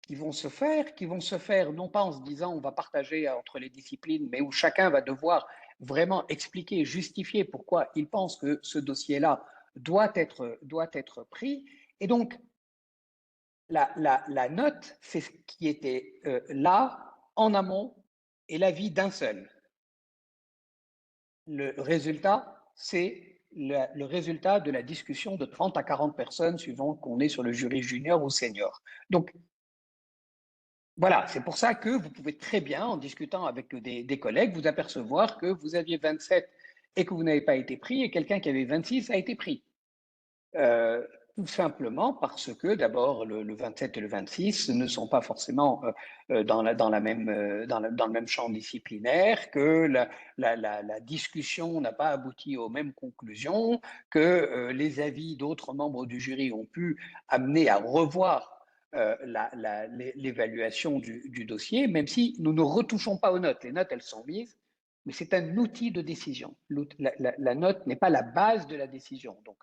qui vont se faire non pas en se disant on va partager entre les disciplines, mais où chacun va devoir vraiment expliquer, justifier pourquoi il pense que ce dossier-là doit être pris. Et donc, la note, c'est ce qui était là, en amont, et l'avis d'un seul. Le résultat, c'est le résultat de la discussion de 30 à 40 personnes, suivant qu'on est sur le jury junior ou senior. Donc, voilà, c'est pour ça que vous pouvez très bien, en discutant avec des collègues, vous apercevoir que vous aviez 27 et que vous n'avez pas été pris, et quelqu'un qui avait 26 a été pris. Tout simplement parce que d'abord le 27 et le 26 ne sont pas forcément dans le même champ disciplinaire, que la discussion n'a pas abouti aux mêmes conclusions, que les avis d'autres membres du jury ont pu amener à revoir l'évaluation du dossier, même si nous ne retouchons pas aux notes. Les notes, elles sont mises, mais c'est un outil de décision. La note n'est pas la base de la décision. Donc,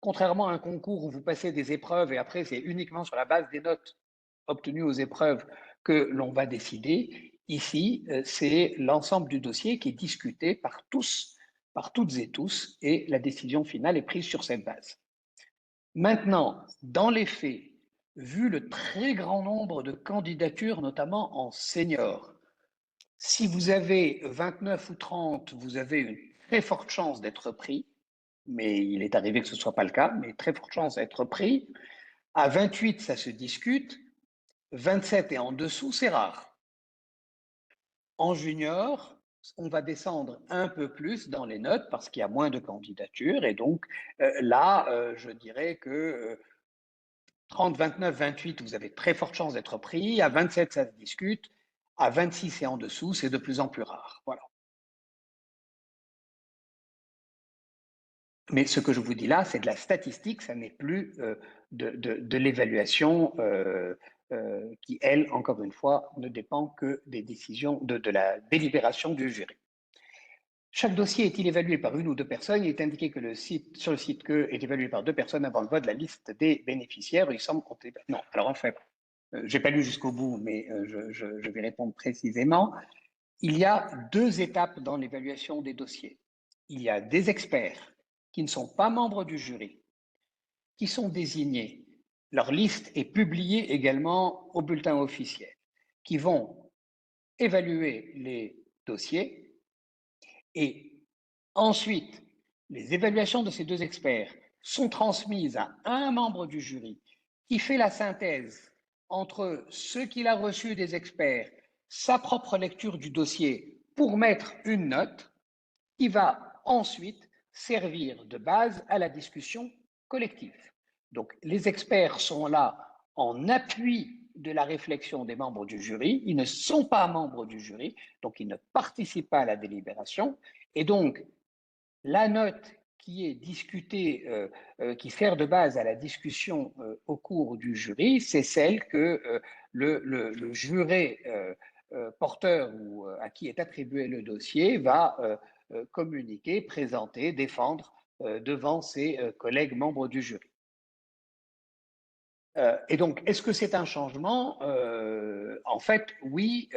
contrairement à un concours où vous passez des épreuves et après c'est uniquement sur la base des notes obtenues aux épreuves que l'on va décider, ici c'est l'ensemble du dossier qui est discuté par tous, par toutes et tous, et la décision finale est prise sur cette base. Maintenant, dans les faits, vu le très grand nombre de candidatures, notamment en senior, si vous avez 29 ou 30, vous avez une très forte chance d'être pris, mais il est arrivé que ce ne soit pas le cas, mais très forte chance d'être pris. À 28, ça se discute. 27 et en dessous, c'est rare. En junior, on va descendre un peu plus dans les notes parce qu'il y a moins de candidatures. Et donc là, je dirais que 30, 29, 28, vous avez très forte chance d'être pris. À 27, ça se discute. À 26 et en dessous, c'est de plus en plus rare. Voilà. Mais ce que je vous dis là, c'est de la statistique, ça n'est plus de l'évaluation qui, elle, encore une fois, ne dépend que des décisions, de la délibération du jury. Chaque dossier est-il évalué par une ou deux personnes? Il est indiqué que sur le site que est évalué par deux personnes avant le vote de la liste des bénéficiaires. Il semble qu'on... Non, alors en fait, je n'ai pas lu jusqu'au bout, mais je vais répondre précisément. Il y a deux étapes dans l'évaluation des dossiers. Il y a des experts qui ne sont pas membres du jury, qui sont désignés. Leur liste est publiée également au bulletin officiel, qui vont évaluer les dossiers et ensuite, les évaluations de ces deux experts sont transmises à un membre du jury qui fait la synthèse entre ce qu'il a reçu des experts, sa propre lecture du dossier pour mettre une note qui va ensuite servir de base à la discussion collective. Donc, les experts sont là en appui de la réflexion des membres du jury. Ils ne sont pas membres du jury, donc ils ne participent pas à la délibération. Et donc, la note qui est discutée, qui sert de base à la discussion au cours du jury, c'est celle que le juré porteur ou à qui est attribué le dossier va communiquer, présenter, défendre devant ses collègues membres du jury. Et donc, est-ce que c'est un changement? En fait, oui,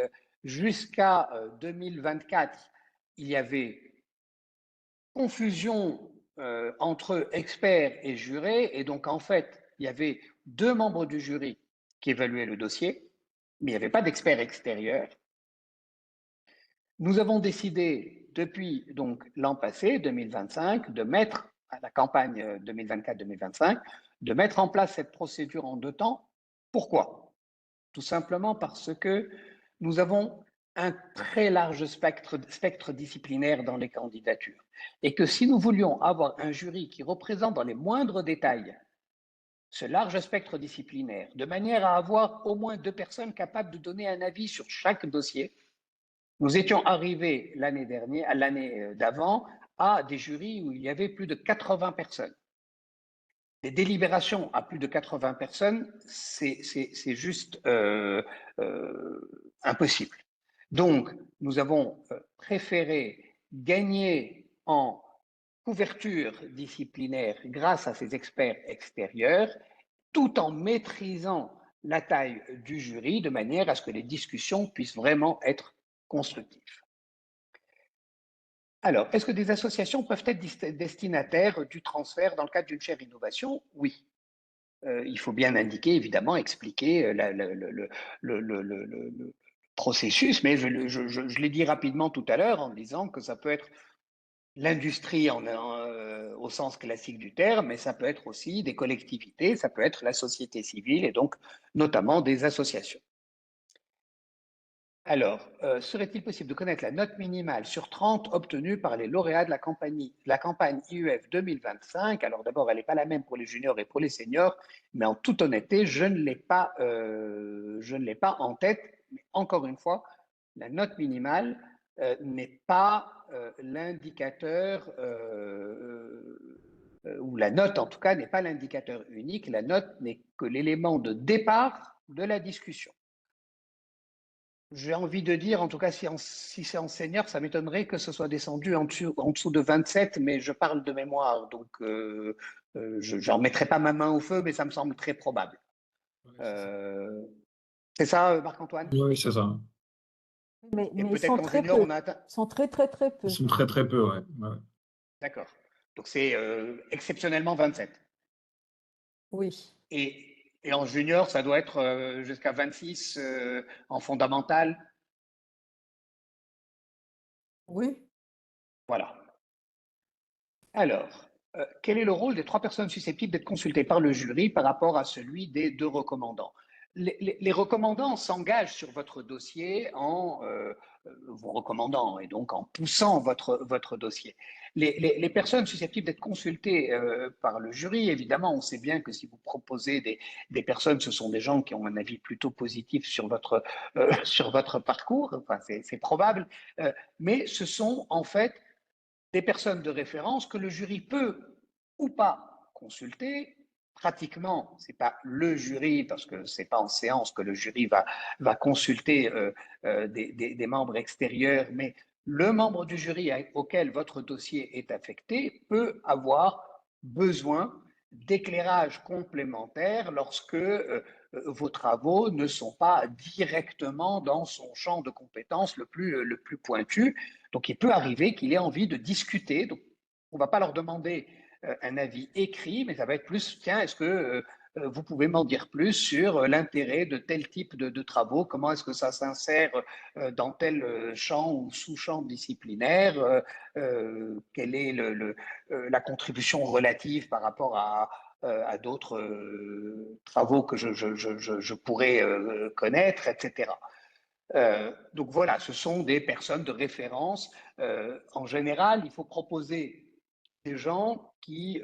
jusqu'à 2024, il y avait confusion entre experts et jurés, et donc en fait, il y avait deux membres du jury qui évaluaient le dossier, mais il n'y avait pas d'experts extérieurs. Nous avons décidé depuis donc l'an passé, 2025, de mettre à la campagne 2024-2025, de mettre en place cette procédure en deux temps. Pourquoi? Tout simplement parce que nous avons un très large spectre disciplinaire dans les candidatures. Et que si nous voulions avoir un jury qui représente dans les moindres détails ce large spectre disciplinaire, de manière à avoir au moins deux personnes capables de donner un avis sur chaque dossier, nous étions arrivés l'année dernière, l'année d'avant, à des jurys où il y avait plus de 80 personnes. Des délibérations à plus de 80 personnes, c'est juste impossible. Donc, nous avons préféré gagner en couverture disciplinaire grâce à ces experts extérieurs, tout en maîtrisant la taille du jury de manière à ce que les discussions puissent vraiment être constructives. Alors, est-ce que des associations peuvent être destinataires du transfert dans le cadre d'une chaire innovation? Oui. Il faut bien indiquer, évidemment, expliquer le processus, mais je l'ai dit rapidement tout à l'heure en disant que ça peut être l'industrie au sens classique du terme, mais ça peut être aussi des collectivités, ça peut être la société civile et donc notamment des associations. Alors, serait-il possible de connaître la note minimale sur 30 obtenue par les lauréats de la campagne IUF 2025? Alors d'abord, elle n'est pas la même pour les juniors et pour les seniors, mais en toute honnêteté, je ne l'ai pas en tête. Mais encore une fois, la note minimale n'est pas l'indicateur, ou la note en tout cas n'est pas l'indicateur unique. La note n'est que l'élément de départ de la discussion. J'ai envie de dire, en tout cas, si c'est en senior, ça m'étonnerait que ce soit descendu en dessous de 27, mais je parle de mémoire, donc je n'en mettrai pas ma main au feu, mais ça me semble très probable. Ouais, c'est ça. Euh, c'est ça, Marc-Antoine? Oui, c'est ça. Et Mais ils peut-être sont qu'en très junior, peu. on a atteint. Ils sont très, très, très Ils peu. sont très très peu, ouais. Ouais. D'accord. Donc c'est exceptionnellement 27. Oui. Et en junior, ça doit être jusqu'à 26 en fondamental. Oui. Voilà. Alors, quel est le rôle des trois personnes susceptibles d'être consultées par le jury par rapport à celui des deux recommandants? Les recommandants s'engagent sur votre dossier en vous recommandant et donc en poussant votre dossier. Les personnes susceptibles d'être consultées par le jury, évidemment, on sait bien que si vous proposez des personnes, ce sont des gens qui ont un avis plutôt positif sur votre parcours, enfin, c'est probable, mais ce sont en fait des personnes de référence que le jury peut ou pas consulter. Pratiquement, ce n'est pas le jury, parce que ce n'est pas en séance que le jury va consulter des membres extérieurs, mais le membre du jury auquel votre dossier est affecté peut avoir besoin d'éclairage complémentaire lorsque vos travaux ne sont pas directement dans son champ de compétences le plus pointu. Donc, il peut arriver qu'il ait envie de discuter. Donc, on ne va pas leur demander un avis écrit, mais ça va être plus, tiens, est-ce que vous pouvez m'en dire plus sur l'intérêt de tel type de travaux? Comment est-ce que ça s'insère dans tel champ ou sous-champ disciplinaire? Quelle est la contribution relative par rapport à d'autres travaux que je pourrais connaître, etc. Donc voilà, ce sont des personnes de référence. En général, il faut proposer des gens qui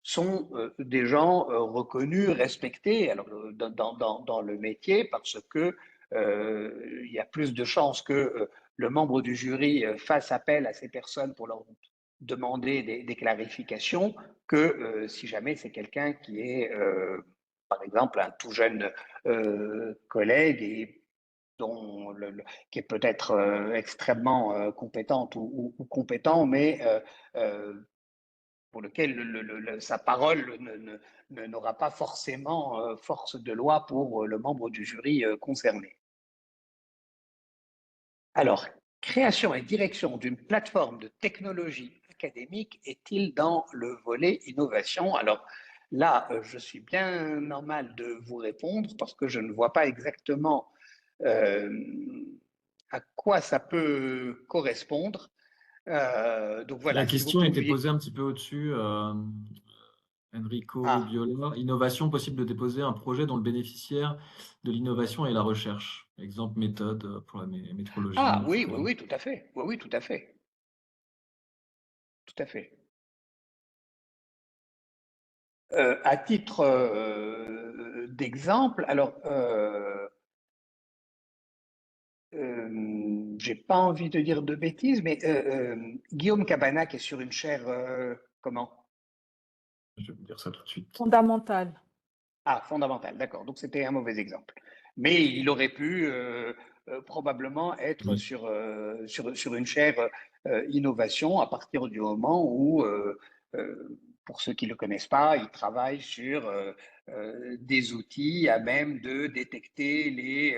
sont des gens reconnus, respectés alors, dans le métier parce que il y a plus de chances que le membre du jury fasse appel à ces personnes pour leur demander des clarifications que si jamais c'est quelqu'un qui est, par exemple, un tout jeune collègue et qui est peut-être extrêmement compétente ou compétent, mais pour lequel sa parole n'aura pas forcément force de loi pour le membre du jury concerné. Alors, création et direction d'une plateforme de technologie académique est-il dans le volet innovation? Alors là, je suis bien normal de vous répondre parce que je ne vois pas exactement euh, à quoi ça peut correspondre. Donc La voilà, si vous question était posée pouviez. un petit peu au-dessus, Enrico Ah, Biola. Innovation, possible de déposer un projet dont le bénéficiaire de l'innovation est la recherche. Exemple, méthode pour la métrologie, oui, etc. oui, oui, tout à fait. Oui, oui, tout à fait. Tout à fait. À titre d'exemple, alors, j'ai pas envie de dire de bêtises, mais Guillaume Cabana qui est sur une chaire, comment? Je vais vous dire ça tout de suite. Fondamental. Ah, fondamental, d'accord. Donc c'était un mauvais exemple. Mais il aurait pu probablement être Oui. sur une chaire innovation à partir du moment où, pour ceux qui ne le connaissent pas, il travaille sur des outils à même de détecter les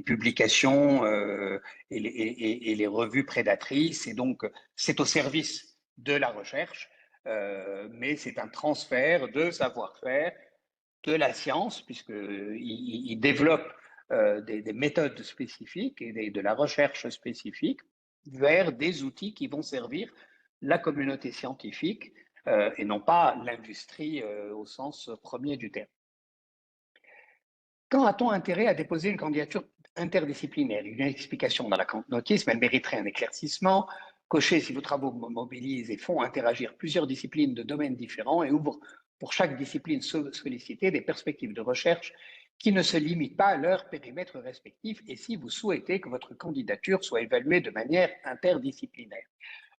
publications et les revues prédatrices. Et donc, c'est au service de la recherche mais c'est un transfert de savoir-faire de la science, puisqu'il développe des méthodes spécifiques et de la recherche spécifique vers des outils qui vont servir la communauté scientifique et non pas l'industrie au sens premier du terme. Quand a-t-on intérêt à déposer une candidature interdisciplinaire? Il y a une explication dans la notice, mais elle mériterait un éclaircissement. Cochez si vos travaux mobilisent et font interagir plusieurs disciplines de domaines différents et ouvrent pour chaque discipline sollicitée des perspectives de recherche qui ne se limitent pas à leur périmètre respectif et si vous souhaitez que votre candidature soit évaluée de manière interdisciplinaire.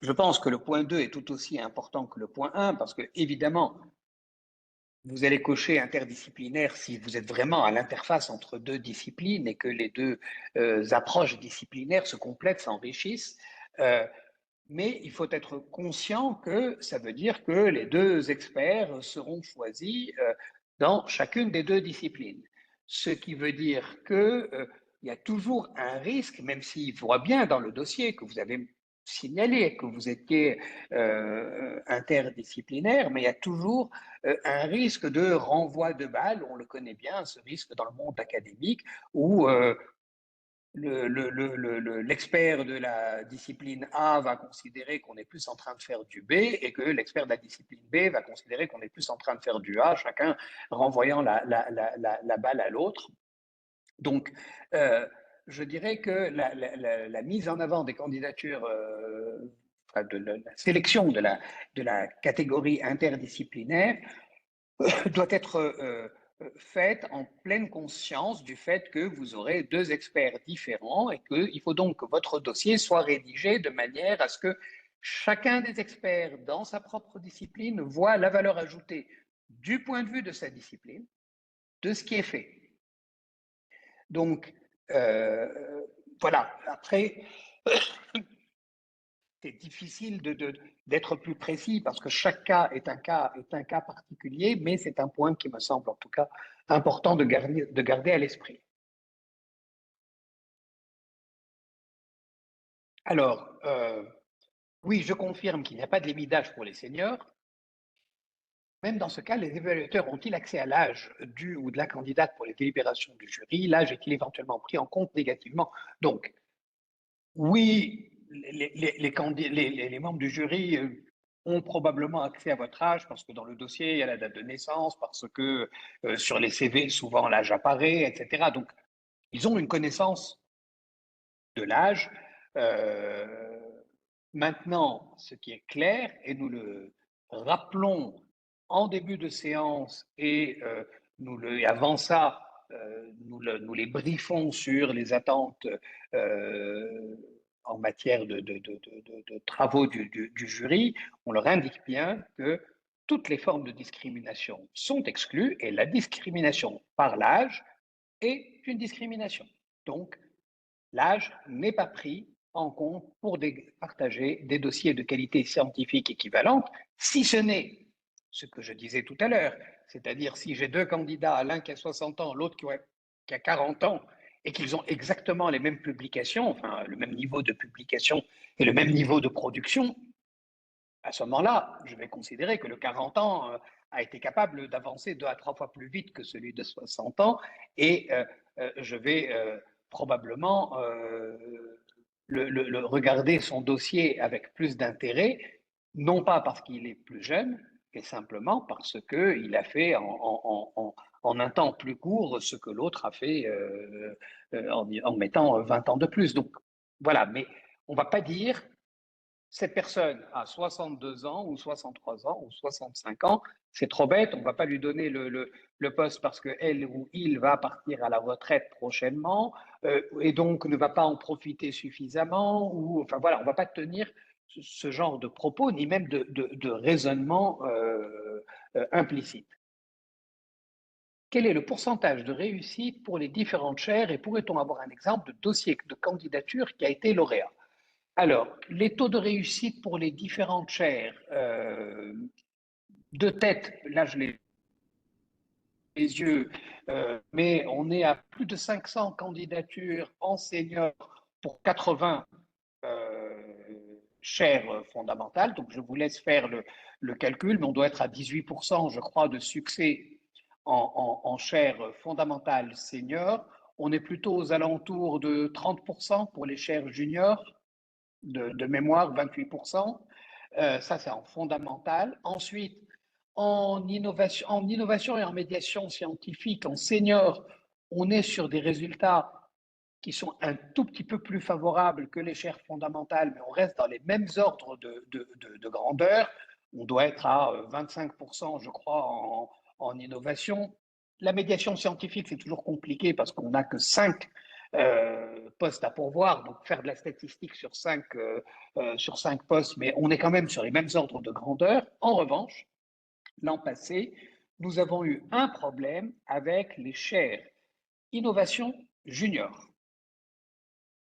Je pense que le point 2 est tout aussi important que le point 1 parce que, évidemment, vous allez cocher interdisciplinaire si vous êtes vraiment à l'interface entre deux disciplines et que les deux approches disciplinaires se complètent, s'enrichissent. Mais il faut être conscient que ça veut dire que les deux experts seront choisis dans chacune des deux disciplines. Ce qui veut dire qu'il y a toujours un risque, même s'il voit bien dans le dossier que vous avez signalé que vous étiez interdisciplinaire, mais il y a toujours un risque de renvoi de balle, on le connaît bien, ce risque dans le monde académique, où l'expert de la discipline A va considérer qu'on est plus en train de faire du B et que l'expert de la discipline B va considérer qu'on est plus en train de faire du A, chacun renvoyant la balle à l'autre. Donc, je dirais que la mise en avant des candidatures, de la sélection de la catégorie interdisciplinaire doit être faite en pleine conscience du fait que vous aurez deux experts différents et qu'il faut donc que votre dossier soit rédigé de manière à ce que chacun des experts dans sa propre discipline voit la valeur ajoutée du point de vue de sa discipline, de ce qui est fait. Donc, voilà. Après, c'est difficile d'être plus précis parce que chaque cas est un cas particulier, mais c'est un point qui me semble en tout cas important de garder à l'esprit. Alors, oui, je confirme qu'il n'y a pas de limitage pour les seniors. Même dans ce cas, les évaluateurs ont-ils accès à l'âge du ou de la candidate pour les délibérations du jury? L'âge est-il éventuellement pris en compte négativement? Donc, oui, les membres du jury ont probablement accès à votre âge parce que dans le dossier, il y a la date de naissance, parce que sur les CV, souvent l'âge apparaît, etc. Donc, ils ont une connaissance de l'âge. Maintenant, ce qui est clair, et nous le rappelons en début de séance et avant ça, nous les briefons sur les attentes en matière de travaux du jury, on leur indique bien que toutes les formes de discrimination sont exclues et la discrimination par l'âge est une discrimination. Donc, l'âge n'est pas pris en compte pour partager des dossiers de qualité scientifique équivalente, si ce n'est ce que je disais tout à l'heure, c'est-à-dire si j'ai deux candidats, l'un qui a 60 ans, l'autre qui a 40 ans, et qu'ils ont exactement les mêmes publications, enfin le même niveau de publication et le même niveau de production, à ce moment-là, je vais considérer que le 40 ans a été capable d'avancer 2 à 3 fois plus vite que celui de 60 ans et je vais probablement regarder son dossier avec plus d'intérêt, non pas parce qu'il est plus jeune, mais simplement parce qu'il a fait en un temps plus court ce que l'autre a fait en mettant 20 ans de plus. Donc voilà, mais on ne va pas dire cette personne a 62 ans ou 63 ans ou 65 ans, c'est trop bête, on ne va pas lui donner le poste parce qu'elle ou il va partir à la retraite prochainement et donc ne va pas en profiter suffisamment. Ou, enfin voilà, on ne va pas tenir ce genre de propos, ni même de raisonnement implicite. Quel est le pourcentage de réussite pour les différentes chaires et pourrait-on avoir un exemple de dossier de candidature qui a été lauréat? Alors, les taux de réussite pour les différentes chaires, de tête, là je l'ai les yeux, mais on est à plus de 500 candidatures en senior pour 80 chaires fondamentales. Donc je vous laisse faire le calcul, mais on doit être à 18%, je crois, de succès en chaires fondamentales senior. On est plutôt aux alentours de 30% pour les chaires juniors. De mémoire, 28%. Ça, c'est en fondamental. Ensuite, en innovation et en médiation scientifique, en senior, on est sur des résultats qui sont un tout petit peu plus favorables que les chaires fondamentales, mais on reste dans les mêmes ordres de grandeur. On doit être à 25%, je crois, en innovation. La médiation scientifique, c'est toujours compliqué parce qu'on n'a que 5 postes à pourvoir, donc faire de la statistique sur 5 postes, mais on est quand même sur les mêmes ordres de grandeur. En revanche, l'an passé, nous avons eu un problème avec les chaires innovation junior.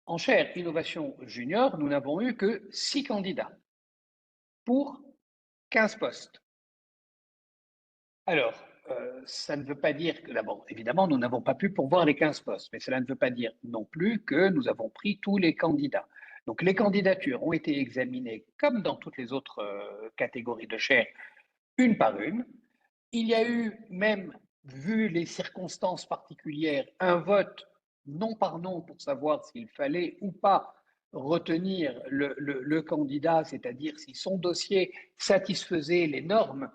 En chaire innovation junior, nous n'avons eu que 6 candidats pour 15 postes. Alors, ça ne veut pas dire que, d'abord, évidemment, nous n'avons pas pu pourvoir les 15 postes, mais cela ne veut pas dire non plus que nous avons pris tous les candidats. Donc, les candidatures ont été examinées, comme dans toutes les autres catégories de chaires, une par une. Il y a eu même, vu les circonstances particulières, un vote non par non pour savoir s'il fallait ou pas retenir le candidat, c'est-à-dire si son dossier satisfaisait les normes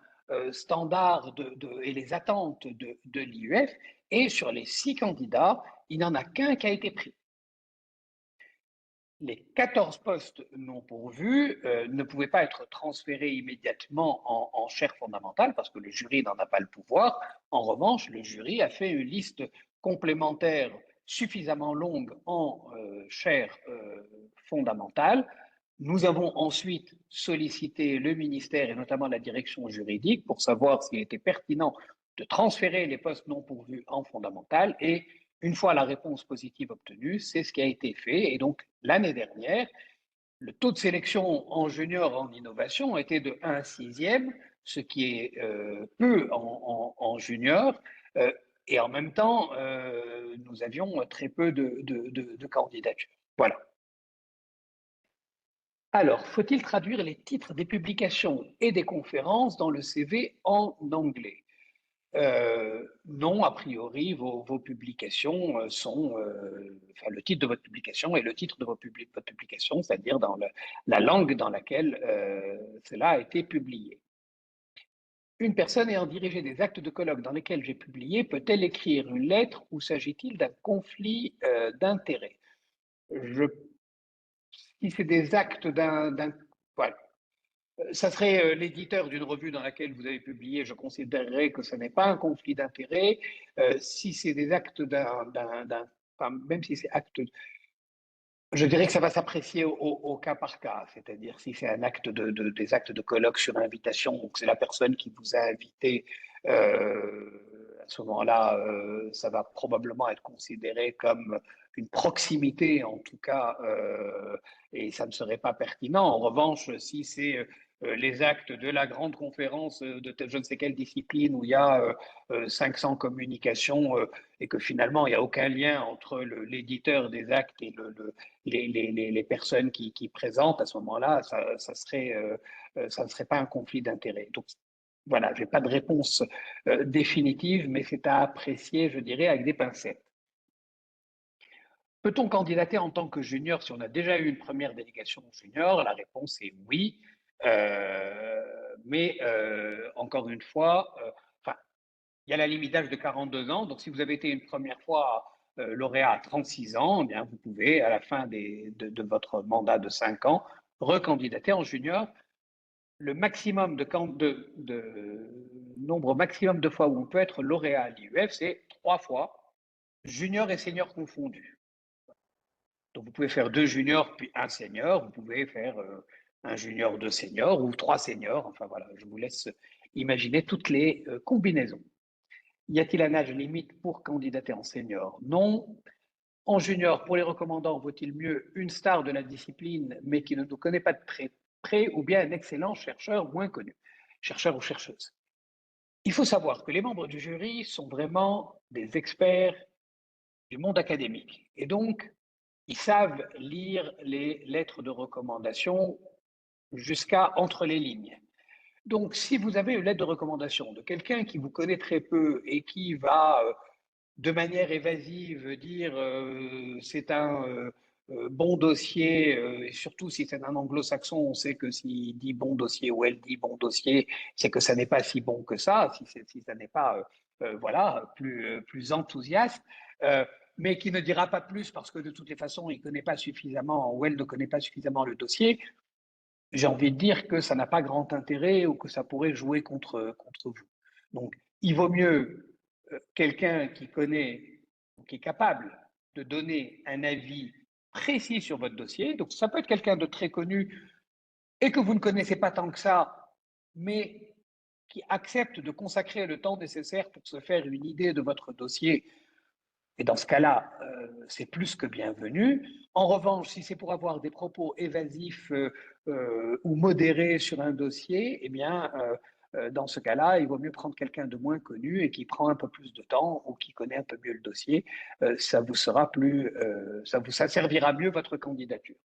standards et les attentes de l'IUF. Et sur les 6 candidats, il n'y en a qu'un qui a été pris. Les 14 postes non pourvus ne pouvaient pas être transférés immédiatement en chaire fondamentale parce que le jury n'en a pas le pouvoir. En revanche, le jury a fait une liste complémentaire suffisamment longue en chaire fondamentale. Nous avons ensuite sollicité le ministère et notamment la direction juridique pour savoir s'il était pertinent de transférer les postes non pourvus en fondamentale et une fois la réponse positive obtenue, c'est ce qui a été fait. Et donc, l'année dernière, le taux de sélection en junior en innovation était de 1/6, ce qui est peu en junior. Et en même temps, nous avions très peu de candidatures. Voilà. Alors, faut-il traduire les titres des publications et des conférences dans le CV en anglais? Non, a priori, vos publications sont, enfin, le titre de votre publication est le titre de votre publication, c'est-à-dire dans la langue dans laquelle cela a été publié. Une personne ayant dirigé des actes de colloque dans lesquels j'ai publié peut-elle écrire une lettre ou s'agit-il d'un conflit d'intérêts? Si c'est des actes voilà. Ça serait l'éditeur d'une revue dans laquelle vous avez publié, je considérerais que ce n'est pas un conflit d'intérêt. Si c'est des actes même si c'est acte, je dirais que ça va s'apprécier au cas par cas, c'est-à-dire si c'est un acte des actes de colloque sur invitation, donc c'est la personne qui vous a invité, à ce moment-là, ça va probablement être considéré comme une proximité en tout cas, et ça ne serait pas pertinent. En revanche, si c'est les actes de la grande conférence de je ne sais quelle discipline où il y a 500 communications et que finalement il n'y a aucun lien entre l'éditeur des actes et les personnes qui présentent, à ce moment-là, ça ne serait pas un conflit d'intérêts. Donc voilà, je n'ai pas de réponse définitive, mais c'est à apprécier, je dirais, avec des pincettes. Peut-on candidater en tant que junior si on a déjà eu une première délégation junior? La réponse est oui. Mais encore une fois, il y a la limite d'âge de 42 ans. Donc, si vous avez été une première fois lauréat à 36 ans, eh bien, vous pouvez, à la fin de votre mandat de 5 ans, recandidater en junior. Le maximum nombre maximum de fois où on peut être lauréat à l'IUF, c'est 3 fois, junior et senior confondus. Donc, vous pouvez faire 2 juniors puis 1 senior. Vous pouvez faire un junior, 2 seniors ou 3 seniors. Enfin, voilà, je vous laisse imaginer toutes les combinaisons. Y a-t-il un âge limite pour candidater en senior? Non. En junior, pour les recommandants, vaut-il mieux une star de la discipline, mais qui ne nous connaît pas de près, ou bien un excellent chercheur moins connu, chercheur ou chercheuse? Il faut savoir que les membres du jury sont vraiment des experts du monde académique. Et donc, ils savent lire les lettres de recommandation jusqu'à entre les lignes. Donc, si vous avez une lettre de recommandation de quelqu'un qui vous connaît très peu et qui va, de manière évasive, dire c'est un bon dossier, et surtout si c'est un anglo-saxon, on sait que s'il dit bon dossier ou elle dit bon dossier, c'est que ça n'est pas si bon que ça, si ça n'est pas voilà, plus enthousiaste. mais qui ne dira pas plus parce que de toutes les façons, il connaît pas suffisamment ou elle ne connaît pas suffisamment le dossier, j'ai envie de dire que ça n'a pas grand intérêt ou que ça pourrait jouer contre vous. Donc, il vaut mieux quelqu'un qui connaît, qui est capable de donner un avis précis sur votre dossier. Donc, ça peut être quelqu'un de très connu et que vous ne connaissez pas tant que ça, mais qui accepte de consacrer le temps nécessaire pour se faire une idée de votre dossier. Et dans ce cas-là, c'est plus que bienvenu. En revanche, si c'est pour avoir des propos évasifs ou modérés sur un dossier, eh bien, dans ce cas-là, il vaut mieux prendre quelqu'un de moins connu et qui prend un peu plus de temps ou qui connaît un peu mieux le dossier. Ça vous sera plus, ça servira mieux votre candidature.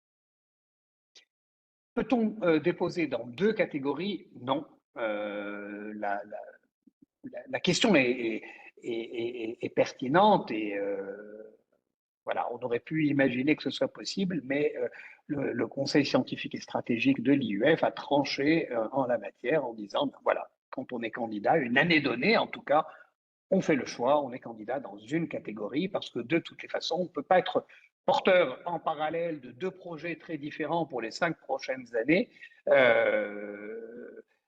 Peut-on déposer dans deux catégories? Non. La question est pertinente et voilà, on aurait pu imaginer que ce soit possible, mais le Conseil scientifique et stratégique de l'IUF a tranché en la matière en disant, ben voilà, quand on est candidat, une année donnée en tout cas, on fait le choix, on est candidat dans une catégorie parce que de toutes les façons, on ne peut pas être porteur en parallèle de deux projets très différents pour les 5 prochaines années.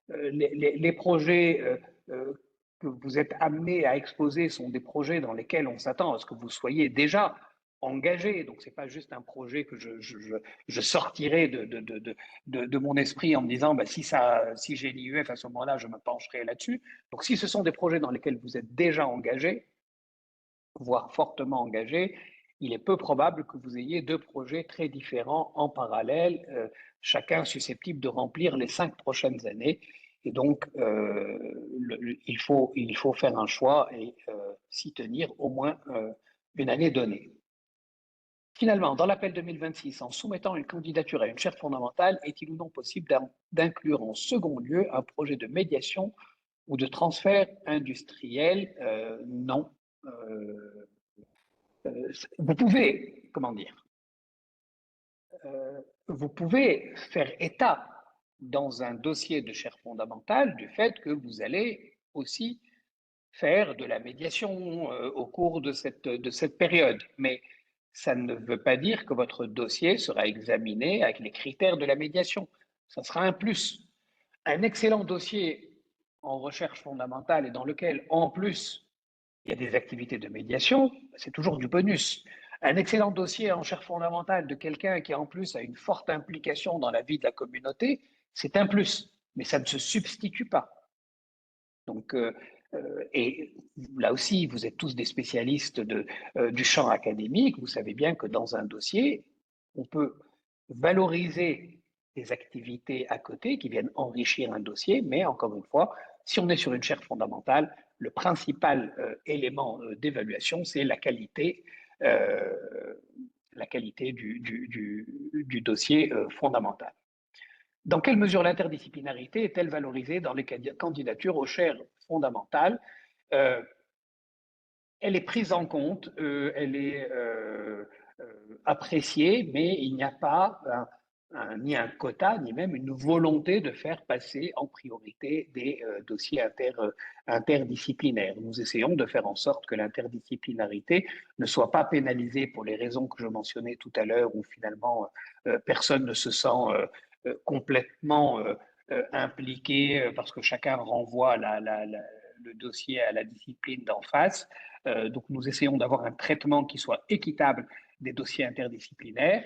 Les projets que vous êtes amenés à exposer sont des projets dans lesquels on s'attend à ce que vous soyez déjà engagé. Donc, ce n'est pas juste un projet que je sortirai de mon esprit en me disant bah, si j'ai l'IUF à ce moment-là, je me pencherai là-dessus. Donc, si ce sont des projets dans lesquels vous êtes déjà engagé, voire fortement engagé, il est peu probable que vous ayez deux projets très différents en parallèle, chacun susceptible de remplir les 5 prochaines années. Et donc, il faut faire un choix et s'y tenir au moins une année donnée. Finalement, dans l'appel 2026, en soumettant une candidature à une chaire fondamentale, est-il ou non possible d'inclure en second lieu un projet de médiation ou de transfert industriel? Non. Vous pouvez, comment dire, vous pouvez faire état dans un dossier de chaire fondamentale du fait que vous allez aussi faire de la médiation au cours de cette période. Mais ça ne veut pas dire que votre dossier sera examiné avec les critères de la médiation. Ça sera un plus. Un excellent dossier en recherche fondamentale et dans lequel, en plus, il y a des activités de médiation, c'est toujours du bonus. Un excellent dossier en chaire fondamentale de quelqu'un qui, en plus, a une forte implication dans la vie de la communauté, c'est un plus, mais ça ne se substitue pas. Donc, et là aussi, vous êtes tous des spécialistes du champ académique. Vous savez bien que dans un dossier, on peut valoriser des activités à côté qui viennent enrichir un dossier, mais encore une fois, si on est sur une chaire fondamentale, le principal élément d'évaluation, c'est la qualité du dossier fondamental. Dans quelle mesure l'interdisciplinarité est-elle valorisée dans les candidatures aux chaires fondamentales? Elle est prise en compte, elle est appréciée, mais il n'y a pas ni un quota, ni même une volonté de faire passer en priorité des dossiers interdisciplinaires. Nous essayons de faire en sorte que l'interdisciplinarité ne soit pas pénalisée pour les raisons que je mentionnais tout à l'heure, où finalement personne ne se sent complètement impliqué parce que chacun renvoie le dossier à la discipline d'en face. Donc nous essayons d'avoir un traitement qui soit équitable des dossiers interdisciplinaires.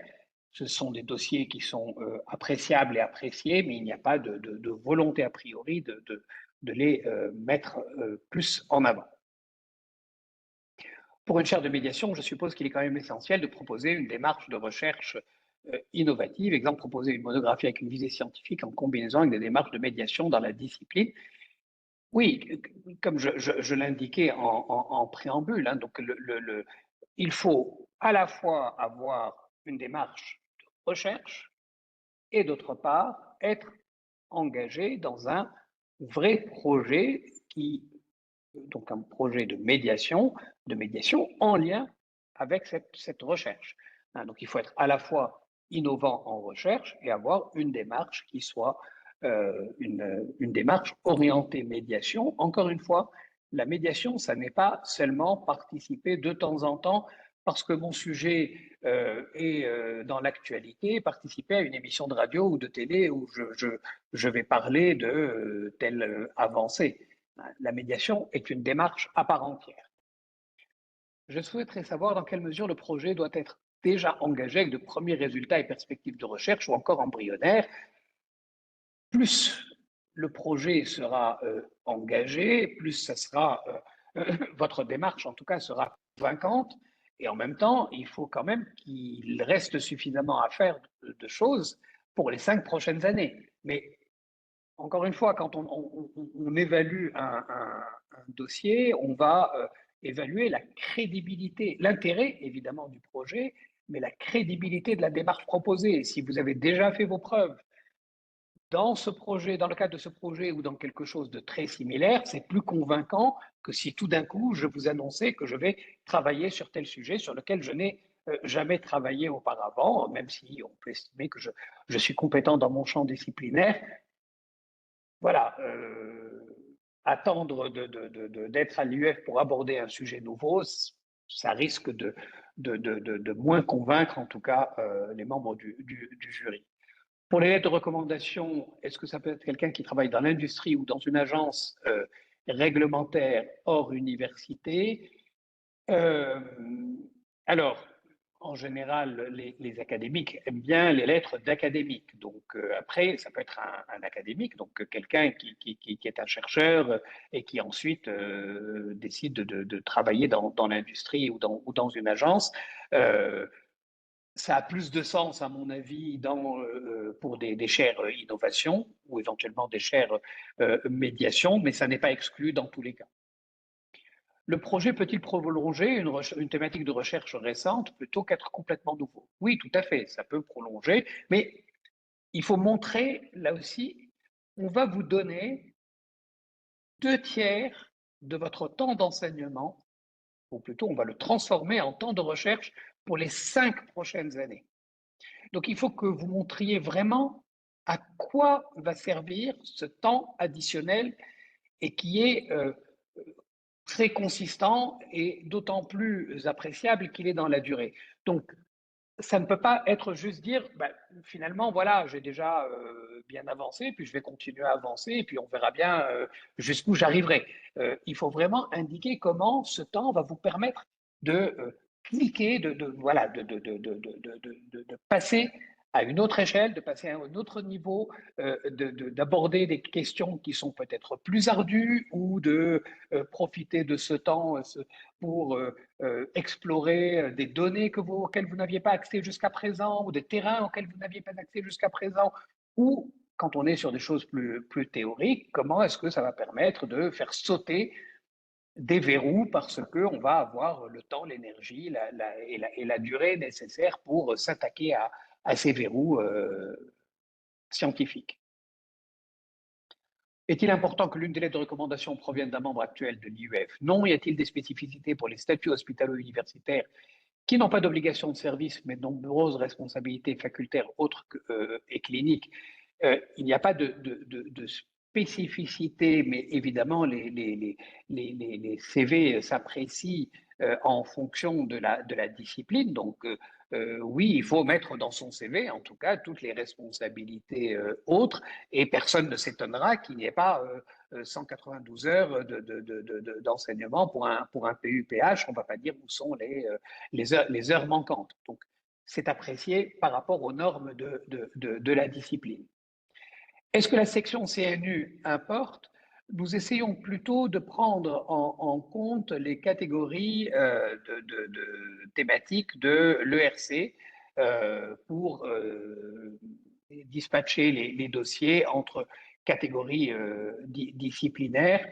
Ce sont des dossiers qui sont appréciables et appréciés, mais il n'y a pas de volonté a priori de les mettre plus en avant. Pour une chaire de médiation, je suppose qu'il est quand même essentiel de proposer une démarche de recherche innovative. Exemple, proposer une monographie avec une visée scientifique en combinaison avec des démarches de médiation dans la discipline. Oui, comme je l'indiquais en préambule, hein, donc il faut à la fois avoir une démarche de recherche et d'autre part être engagé dans un vrai projet donc un projet de médiation en lien avec cette recherche. Hein, donc il faut être à la fois innovant en recherche et avoir une démarche qui soit une démarche orientée médiation, encore une fois, La médiation, ça n'est pas seulement participer de temps en temps parce que mon sujet est dans l'actualité, participer à une émission de radio ou de télé où je vais parler de telle avancée. La médiation est une démarche à part entière. Je souhaiterais savoir dans quelle mesure le projet doit être déjà engagé avec de premiers résultats et perspectives de recherche ou encore embryonnaires. Plus le projet sera engagé, plus ça sera, votre démarche en tout cas sera convaincante. Et en même temps, il faut quand même qu'il reste suffisamment à faire de choses pour les 5 prochaines années. Mais encore une fois, quand on évalue un dossier, on va évaluer la crédibilité, l'intérêt évidemment du projet, mais la crédibilité de la démarche proposée. Si vous avez déjà fait vos preuves dans ce projet, dans le cadre de ce projet ou dans quelque chose de très similaire, c'est plus convaincant que si tout d'un coup je vous annonçais que je vais travailler sur tel sujet sur lequel je n'ai jamais travaillé auparavant, même si on peut estimer que je suis compétent dans mon champ disciplinaire. Voilà, attendre d'être à l'UF pour aborder un sujet nouveau, ça risque de moins convaincre en tout cas les membres du jury. Pour les lettres de recommandation, est-ce que ça peut être quelqu'un qui travaille dans l'industrie ou dans une agence réglementaire hors université? Alors, en général, les académiques aiment bien les lettres d'académique. Donc, après, ça peut être un académique, donc quelqu'un qui est un chercheur et qui ensuite décide de travailler dans l'industrie ou dans une agence. Ça a plus de sens, à mon avis, pour des chaires innovation ou éventuellement des chaires médiation, mais ça n'est pas exclu dans tous les cas. Le projet peut-il prolonger une thématique de recherche récente plutôt qu'être complètement nouveau? Oui, tout à fait, ça peut prolonger, mais il faut montrer, là aussi, on va vous donner 2/3 de votre temps d'enseignement, ou plutôt on va le transformer en temps de recherche pour les 5 prochaines années. Donc il faut que vous montriez vraiment à quoi va servir ce temps additionnel et qui est très consistant et d'autant plus appréciable qu'il est dans la durée. Donc, ça ne peut pas être juste dire, ben, finalement, voilà, j'ai déjà bien avancé, puis je vais continuer à avancer, et puis on verra bien jusqu'où j'arriverai. Il faut vraiment indiquer comment ce temps va vous permettre de cliquer, voilà, de passer à une autre échelle, de passer à un autre niveau, d'aborder des questions qui sont peut-être plus ardues ou de profiter de ce temps pour explorer des données auxquelles vous n'aviez pas accès jusqu'à présent ou des terrains auxquels vous n'aviez pas accès jusqu'à présent ou quand on est sur des choses plus théoriques, comment est-ce que ça va permettre de faire sauter des verrous parce qu'on va avoir le temps, l'énergie et la durée nécessaire pour s'attaquer à ces verrous scientifiques. Est-il important que l'une des lettres de recommandation provienne d'un membre actuel de l'IUF? Non. Y a-t-il des spécificités pour les statuts hospitalo-universitaires qui n'ont pas d'obligation de service, mais de nombreuses responsabilités facultaires autres et cliniques? Il n'y a pas de spécificité, mais évidemment, les CV s'apprécient en fonction de la discipline. Donc, oui, il faut mettre dans son CV, en tout cas, toutes les responsabilités autres, et personne ne s'étonnera qu'il n'y ait pas 192 heures d'enseignement pour un PU-PH. On ne va pas dire où sont les heures manquantes. Donc, c'est apprécié par rapport aux normes de la discipline. Est-ce que la section CNU importe? Nous essayons plutôt de prendre en compte les catégories thématiques de l'ERC pour dispatcher les dossiers entre catégories disciplinaires.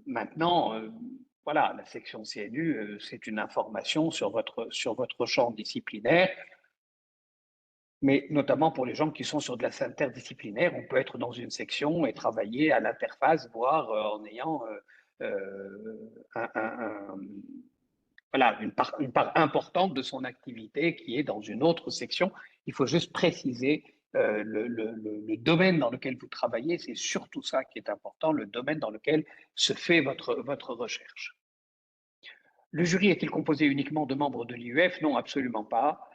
Maintenant, voilà, la section CNU, c'est une information sur votre champ disciplinaire. Mais notamment pour les gens qui sont sur de la interdisciplinaire, on peut être dans une section et travailler à l'interface, voire en ayant voilà, une part importante de son activité qui est dans une autre section. Il faut juste préciser le domaine dans lequel vous travaillez, c'est surtout ça qui est important, le domaine dans lequel se fait votre recherche. Le jury est-il composé uniquement de membres de l'IUF? Non, absolument pas.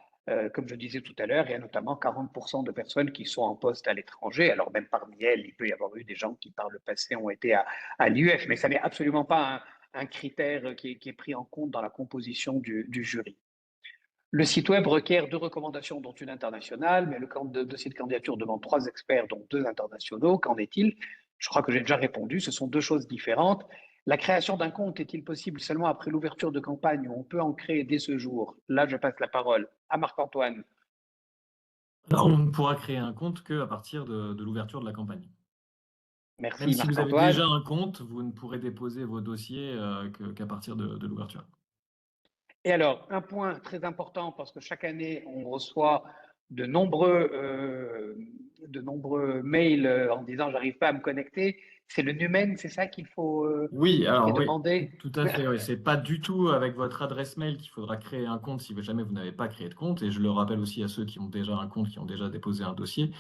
Comme je disais tout à l'heure, il y a notamment 40% de personnes qui sont en poste à l'étranger. Alors même parmi elles, il peut y avoir eu des gens qui par le passé ont été à l'IUF, mais ça n'est absolument pas un critère qui est pris en compte dans la composition du jury. Le site web requiert 2 recommandations, dont une internationale, mais le dossier de candidature demande 3 experts, dont 2 internationaux. Qu'en est-il? Je crois que j'ai déjà répondu, ce sont 2 choses différentes. La création d'un compte est-il possible seulement après l'ouverture de campagne, ou on peut en créer dès ce jour? Là, je passe la parole à Marc-Antoine. Alors, on ne pourra créer un compte qu'à partir de l'ouverture de la campagne. Même Merci si vous avez Marc-Antoine. déjà un compte, vous ne pourrez déposer vos dossiers qu'à partir de l'ouverture. Et alors, un point très important, parce que chaque année, on reçoit de nombreux mails en disant j'arrive pas à me connecter, c'est le Numen, c'est ça Oui, qui est alors oui, demandé. tout à fait. Oui. C'est pas du tout avec votre adresse mail qu'il faudra créer un compte si jamais vous n'avez pas créé de compte. Et je le rappelle aussi à ceux qui ont déjà un compte, qui ont déjà déposé un dossier.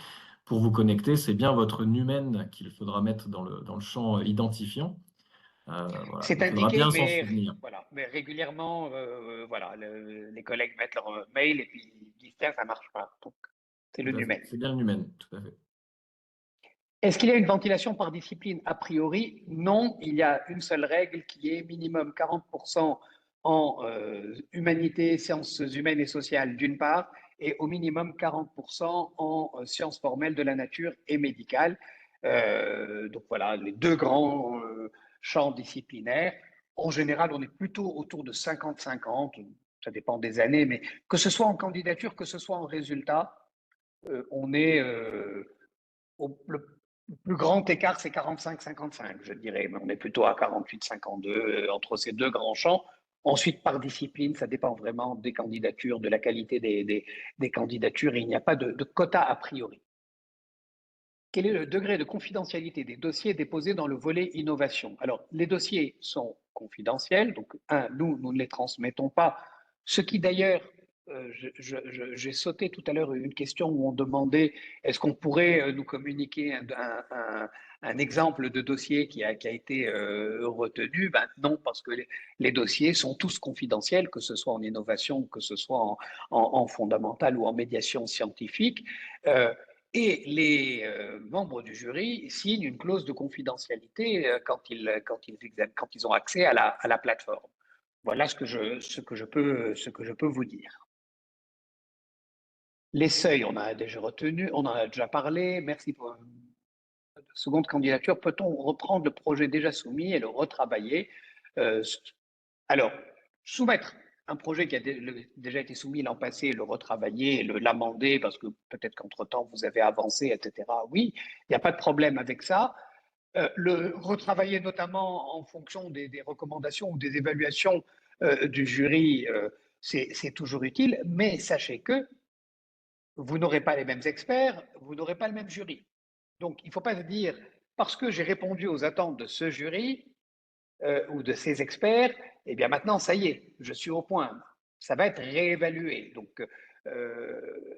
Pour vous connecter, c'est bien votre Numen qu'il faudra mettre dans le champ identifiant. Voilà. C'est Il faudra indiqué, bien s'en souvenir. voilà, mais régulièrement, voilà, les collègues mettent leur mail et puis ils disent tiens, ça marche pas. Donc, c'est le Tout à fait. Numen. C'est bien le Numen, tout à fait. Est-ce qu'il y a une ventilation par discipline? A priori, non. Il y a une seule règle qui est minimum 40% en humanité, sciences humaines et sociales d'une part, et au minimum 40% en sciences formelles de la nature et médicales. Donc voilà, les 2 grands champs disciplinaires. En général, on est plutôt autour de 50-50, ça dépend des années, mais que ce soit en candidature, que ce soit en résultat, on est le plus grand écart, c'est 45-55, je dirais, mais on est plutôt à 48-52 entre ces 2 grands champs. Ensuite, par discipline, ça dépend vraiment des candidatures, de la qualité des candidatures, et il n'y a pas de quota a priori. Quel est le degré de confidentialité des dossiers déposés dans le volet innovation? Alors, les dossiers sont confidentiels, donc nous ne les transmettons pas, ce qui d'ailleurs, j'ai sauté tout à l'heure une question où on demandait est-ce qu'on pourrait nous communiquer un exemple de dossier qui a été retenu? Ben, non, parce que les dossiers sont tous confidentiels, que ce soit en innovation, que ce soit en fondamental ou en médiation scientifique. Et les membres du jury signent une clause de confidentialité quand ils ont accès à la plateforme. Voilà ce que je peux vous dire. Les seuils, on a déjà retenu, on en a déjà parlé. Merci pour la seconde candidature. Peut-on reprendre le projet déjà soumis et le retravailler? Alors, soumettre un projet qui a déjà été soumis l'an passé, le retravailler, l'amender, parce que peut-être qu'entre-temps, vous avez avancé, etc. Oui, il n'y a pas de problème avec ça. Le retravailler notamment en fonction des recommandations ou des évaluations du jury, c'est toujours utile, mais sachez que vous n'aurez pas les mêmes experts, vous n'aurez pas le même jury. Donc, il ne faut pas se dire, parce que j'ai répondu aux attentes de ce jury, ou de ces experts, eh bien maintenant, ça y est, je suis au point. Ça va être réévalué. Donc,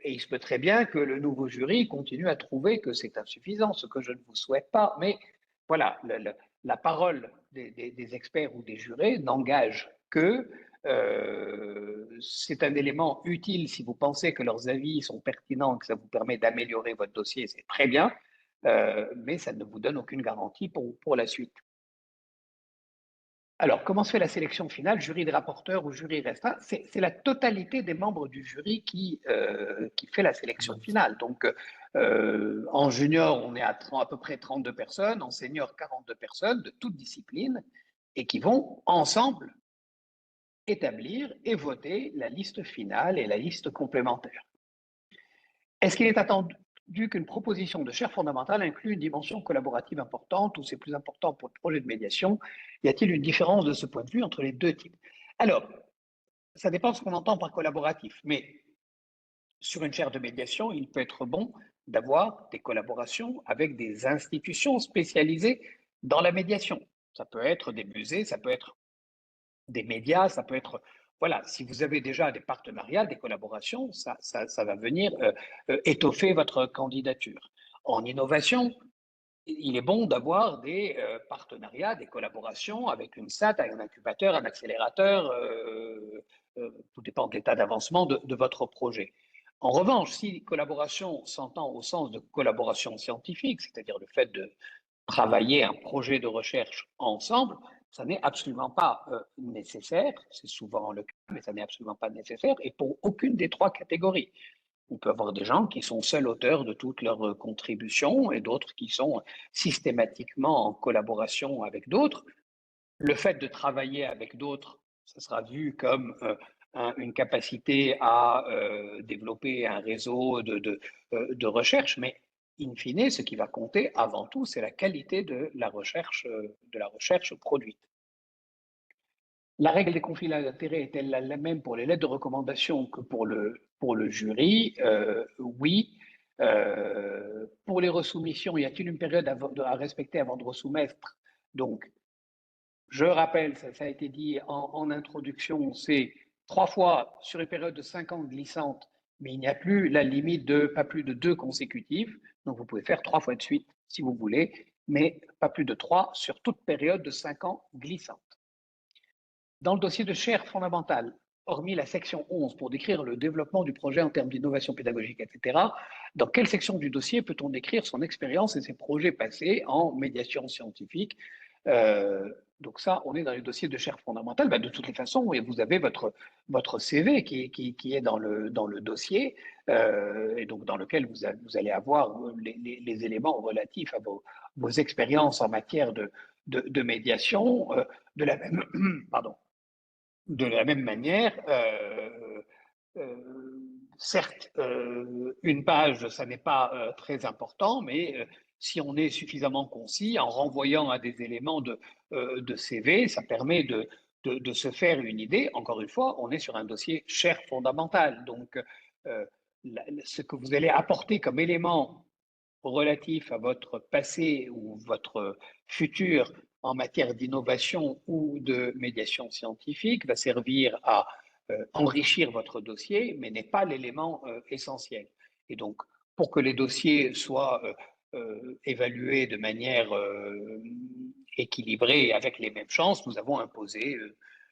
et il se peut très bien que le nouveau jury continue à trouver que c'est insuffisant, ce que je ne vous souhaite pas. Mais voilà, la parole des experts ou des jurés n'engage que c'est un élément utile si vous pensez que leurs avis sont pertinents, que ça vous permet d'améliorer votre dossier, c'est très bien, mais ça ne vous donne aucune garantie pour la suite. Alors, comment se fait la sélection finale, jury de rapporteurs ou jury restreint? C'est la totalité des membres du jury qui fait la sélection finale. Donc, en junior, on est à peu près 32 personnes, en senior, 42 personnes de toutes disciplines, et qui vont ensemble établir et voter la liste finale et la liste complémentaire. Est-ce qu'il est attendu qu'une proposition de chaire fondamentale inclut une dimension collaborative importante ou c'est plus important pour le projet de médiation? Y a-t-il une différence de ce point de vue entre les 2 types? Alors, ça dépend de ce qu'on entend par collaboratif, mais sur une chaire de médiation, il peut être bon d'avoir des collaborations avec des institutions spécialisées dans la médiation. Ça peut être des musées, ça peut être des médias, ça peut être voilà, si vous avez déjà des partenariats, des collaborations, ça va venir étoffer votre candidature. En innovation, il est bon d'avoir des partenariats, des collaborations avec une SAT, un incubateur, un accélérateur, tout dépend de l'état d'avancement de votre projet. En revanche, si collaboration s'entend au sens de collaboration scientifique, c'est-à-dire le fait de travailler un projet de recherche ensemble, ça n'est absolument pas nécessaire, c'est souvent le cas, mais ça n'est absolument pas nécessaire, et pour aucune des trois catégories. On peut avoir des gens qui sont seuls auteurs de toutes leurs contributions et d'autres qui sont systématiquement en collaboration avec d'autres. Le fait de travailler avec d'autres, ça sera vu comme une capacité à développer un réseau de recherche, mais in fine, ce qui va compter avant tout, c'est la qualité de la recherche produite. La règle des conflits d'intérêts est-elle la même pour les lettres de recommandation que pour le jury? Oui. Pour les resoumissions, y a-t-il une période à respecter avant de resoumettre? Donc, je rappelle, ça a été dit en introduction, c'est 3 fois sur une période de 5 ans glissante, mais il n'y a plus la limite de pas plus de 2 consécutives. Donc, vous pouvez faire 3 fois de suite si vous voulez, mais pas plus de 3 sur toute période de 5 ans glissante. Dans le dossier de chaire fondamentale, hormis la section 11 pour décrire le développement du projet en termes d'innovation pédagogique, etc., dans quelle section du dossier peut-on décrire son expérience et ses projets passés en médiation scientifique? Donc ça, on est dans les dossiers de chaire fondamentale. De toutes les façons, vous avez votre CV qui est dans le dossier et donc dans lequel vous allez avoir les éléments relatifs à vos expériences en matière de médiation. De la même, pardon, de la même manière, certes, une page, ça n'est pas très important, mais si on est suffisamment concis, en renvoyant à des éléments de CV, ça permet de se faire une idée. Encore une fois, on est sur un dossier chaire fondamental. Donc, ce que vous allez apporter comme élément relatif à votre passé ou votre futur en matière d'innovation ou de médiation scientifique va servir à enrichir votre dossier, mais n'est pas l'élément essentiel. Et donc, pour que les dossiers soient évalués de manière équilibrée et avec les mêmes chances, nous avons imposé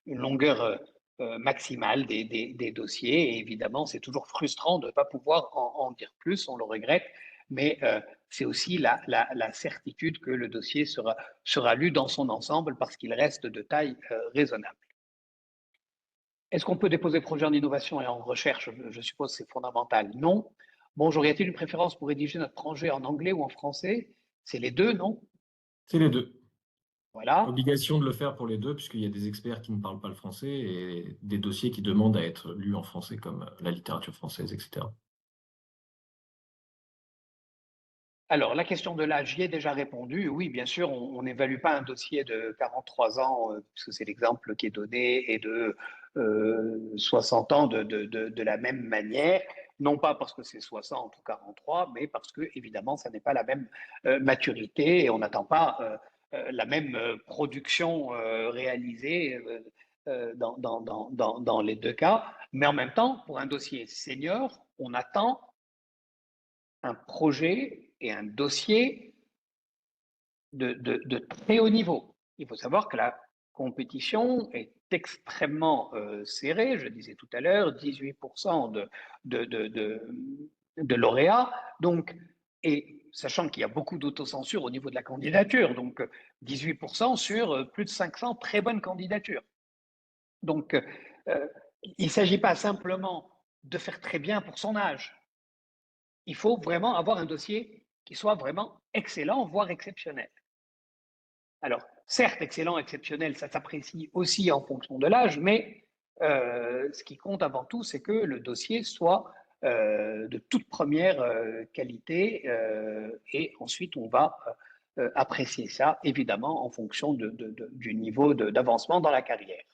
une longueur maximale des dossiers. Et évidemment, c'est toujours frustrant de ne pas pouvoir en dire plus, on le regrette, mais c'est aussi la certitude que le dossier sera lu dans son ensemble parce qu'il reste de taille raisonnable. Est-ce qu'on peut déposer projet en innovation et en recherche? Je suppose que c'est fondamental. Non. Bonjour, y a-t-il une préférence pour rédiger notre projet en anglais ou en français? C'est les deux, non? C'est les deux. Voilà. Obligation de le faire pour les deux, puisqu'il y a des experts qui ne parlent pas le français et des dossiers qui demandent à être lus en français, comme la littérature française, etc. Alors, la question de l'âge, j'y ai déjà répondu. Oui, bien sûr, on n'évalue pas un dossier de 43 ans, puisque c'est l'exemple qui est donné, et de 60 ans de la même manière. Non pas parce que c'est 60 ou 43, mais parce que, évidemment, ça n'est pas la même maturité et on n'attend pas la même production réalisée dans les deux cas. Mais en même temps, pour un dossier senior, on attend un projet et un dossier de très haut niveau. Il faut savoir que la compétition est extrêmement serrée. Je disais tout à l'heure, 18% de lauréats. Donc, et sachant qu'il y a beaucoup d'autocensure au niveau de la candidature, donc 18% sur plus de 500 très bonnes candidatures. Donc, il ne s'agit pas simplement de faire très bien pour son âge. Il faut vraiment avoir un dossier qui soit vraiment excellent, voire exceptionnel. Alors, certes, excellent, exceptionnel, ça s'apprécie aussi en fonction de l'âge, mais ce qui compte avant tout, c'est que le dossier soit de toute première qualité et ensuite on va apprécier ça, évidemment, en fonction du niveau d'avancement dans la carrière.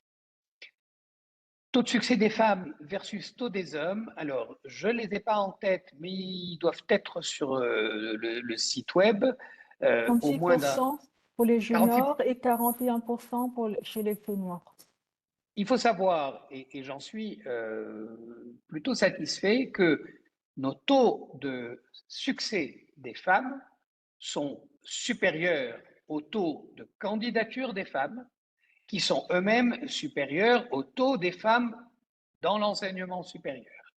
Taux de succès des femmes versus taux des hommes. Alors, je ne les ai pas en tête, mais ils doivent être sur le site web. Au moins 36% pour les 46. juniors et 41% chez les seniors. il faut savoir, et j'en suis plutôt satisfait, que nos taux de succès des femmes sont supérieurs aux taux de candidature des femmes, qui sont eux-mêmes supérieurs au taux des femmes dans l'enseignement supérieur,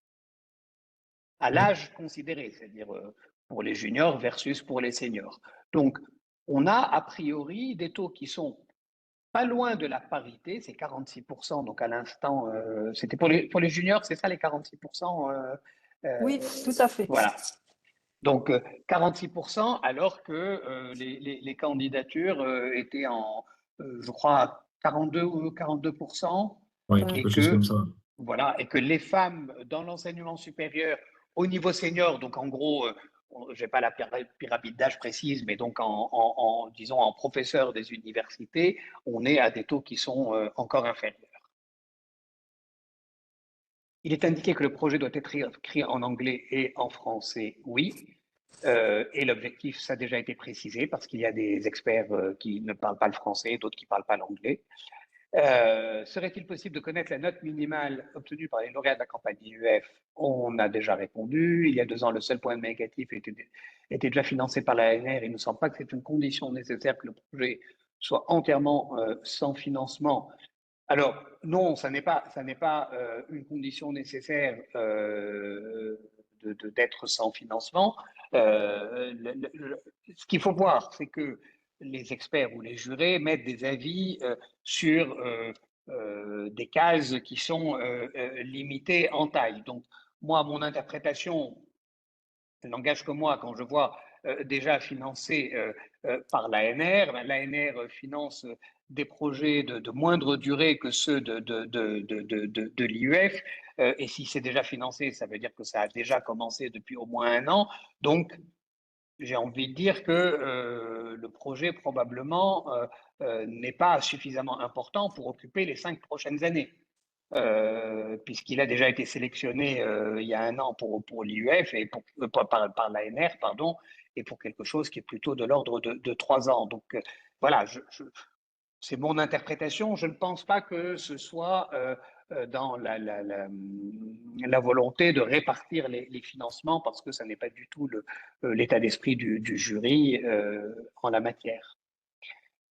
à Oui. l'âge considéré, c'est-à-dire pour les juniors versus pour les seniors. Donc, on a a priori des taux qui sont pas loin de la parité, c'est 46%, donc à l'instant, c'était pour les juniors, c'est ça les 46%, Oui, tout à fait. voilà. Donc 46%, alors que les candidatures étaient je crois, 42 ou 42%, Oui, Ouais. et quelque chose comme que, ça. voilà, et que les femmes dans l'enseignement supérieur au niveau senior, donc en gros, je n'ai pas la pyramide d'âge précise, mais donc disons en professeur des universités, on est à des taux qui sont encore inférieurs. Il est indiqué que le projet doit être écrit en anglais et en français, oui. Et l'objectif, ça a déjà été précisé, parce qu'il y a des experts qui ne parlent pas le français, d'autres qui ne parlent pas l'anglais. Serait-il possible de connaître la note minimale obtenue par les lauréats de la campagne IUF? On a déjà répondu. Il y a 2 ans, le seul point négatif était déjà financé par la l'ANR. Il ne me semble pas que c'est une condition nécessaire que le projet soit entièrement sans financement. Alors, non, ça n'est pas une condition nécessaire d'être sans financement. Ce qu'il faut voir, c'est que les experts ou les jurés mettent des avis sur des cases qui sont limitées en taille. Donc, moi, mon interprétation, elle n'engage que moi quand je vois déjà financé par l'ANR. L'ANR finance des projets de moindre durée que ceux de l'IUF. Et si c'est déjà financé, ça veut dire que ça a déjà commencé depuis au moins 1 an. Donc, j'ai envie de dire que le projet probablement n'est pas suffisamment important pour occuper les 5 prochaines années. Puisqu'il a déjà été sélectionné il y a 1 an pour l'IUF et par l'ANR, pardon, et pour quelque chose qui est plutôt de l'ordre de 3 ans. Donc voilà, c'est mon interprétation. Je ne pense pas que ce soit dans la volonté de répartir les financements, parce que ça n'est pas du tout l'état d'esprit du jury en la matière.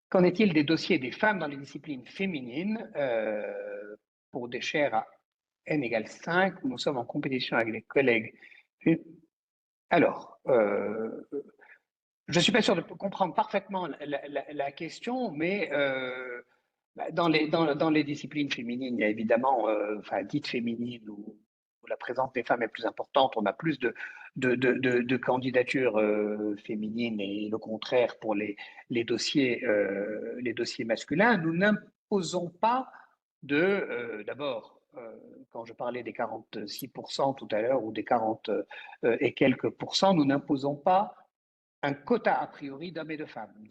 Qu'en est-il des dossiers des femmes dans les disciplines féminines pour des chaires à n égale 5, où nous sommes en compétition avec les collègues? Alors, je ne suis pas sûr de comprendre parfaitement la question, mais dans les disciplines féminines, il y a évidemment, enfin, dites féminines, où la présence des femmes est plus importante, on a plus de candidatures féminines, et le contraire pour les dossiers masculins. Nous n'imposons pas d'abord, quand je parlais des 46% tout à l'heure, ou des 40 et quelques pourcents, nous n'imposons pas un quota a priori d'hommes et de femmes. Nous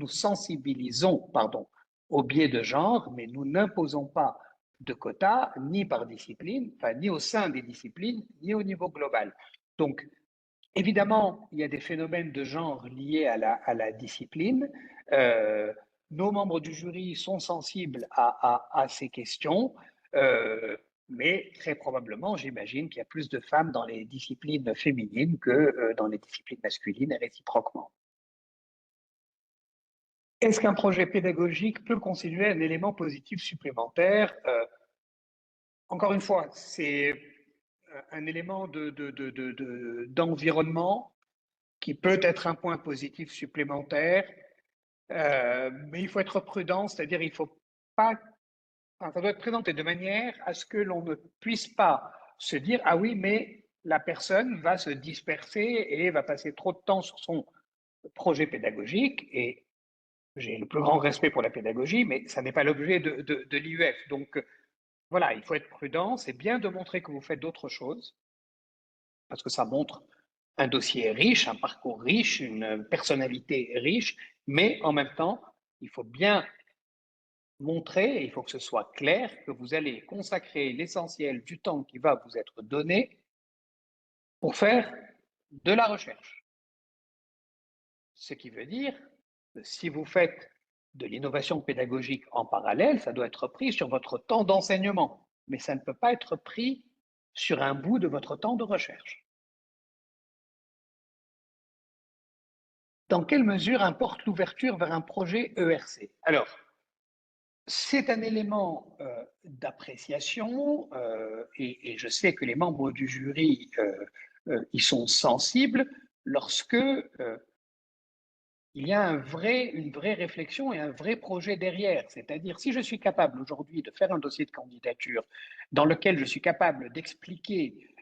sensibilisons, pardon, au biais de genre, mais nous n'imposons pas de quota ni par discipline, enfin, ni au sein des disciplines, ni au niveau global. Donc, évidemment, il y a des phénomènes de genre liés à la discipline. Nos membres du jury sont sensibles à ces questions. Mais très probablement, j'imagine qu'il y a plus de femmes dans les disciplines féminines que dans les disciplines masculines, et réciproquement. Est-ce qu'un projet pédagogique peut constituer un élément positif supplémentaire? Encore une fois, c'est un élément d'environnement qui peut être un point positif supplémentaire, mais il faut être prudent, c'est-à-dire il faut pas, enfin, ça doit être présenté de manière à ce que l'on ne puisse pas se dire ah oui, mais la personne va se disperser et va passer trop de temps sur son projet pédagogique. Et j'ai le plus grand respect pour la pédagogie, mais ça n'est pas l'objet de l'IUF. Donc voilà, il faut être prudent. C'est bien de montrer que vous faites d'autres choses, parce que ça montre un dossier riche, un parcours riche, une personnalité riche, mais en même temps, il faut bien montrer, et il faut que ce soit clair, que vous allez consacrer l'essentiel du temps qui va vous être donné pour faire de la recherche. Ce qui veut dire que si vous faites de l'innovation pédagogique en parallèle, ça doit être pris sur votre temps d'enseignement, mais ça ne peut pas être pris sur un bout de votre temps de recherche. Dans quelle mesure importe l'ouverture vers un projet ERC? Alors, c'est un élément d'appréciation et je sais que les membres du jury y sont sensibles lorsque il y a une vraie réflexion et un vrai projet derrière. C'est-à-dire, si je suis capable aujourd'hui de faire un dossier de candidature dans lequel je suis capable d'expliquer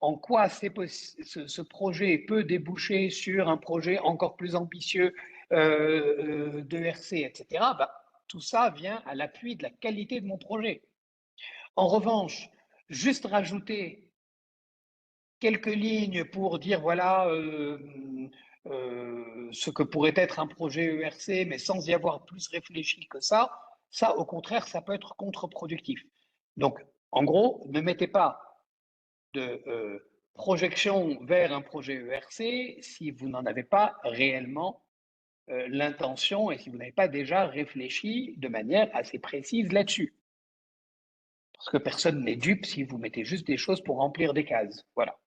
en quoi ce projet peut déboucher sur un projet encore plus ambitieux d'ERC, etc., bah, tout ça vient à l'appui de la qualité de mon projet. En revanche, juste rajouter quelques lignes pour dire voilà ce que pourrait être un projet ERC, mais sans y avoir plus réfléchi que ça, au contraire, ça peut être contre-productif. Donc, en gros, ne mettez pas de projection vers un projet ERC si vous n'en avez pas réellement l'intention et si vous n'avez pas déjà réfléchi de manière assez précise là-dessus. Parce que personne n'est dupe si vous mettez juste des choses pour remplir des cases. Voilà.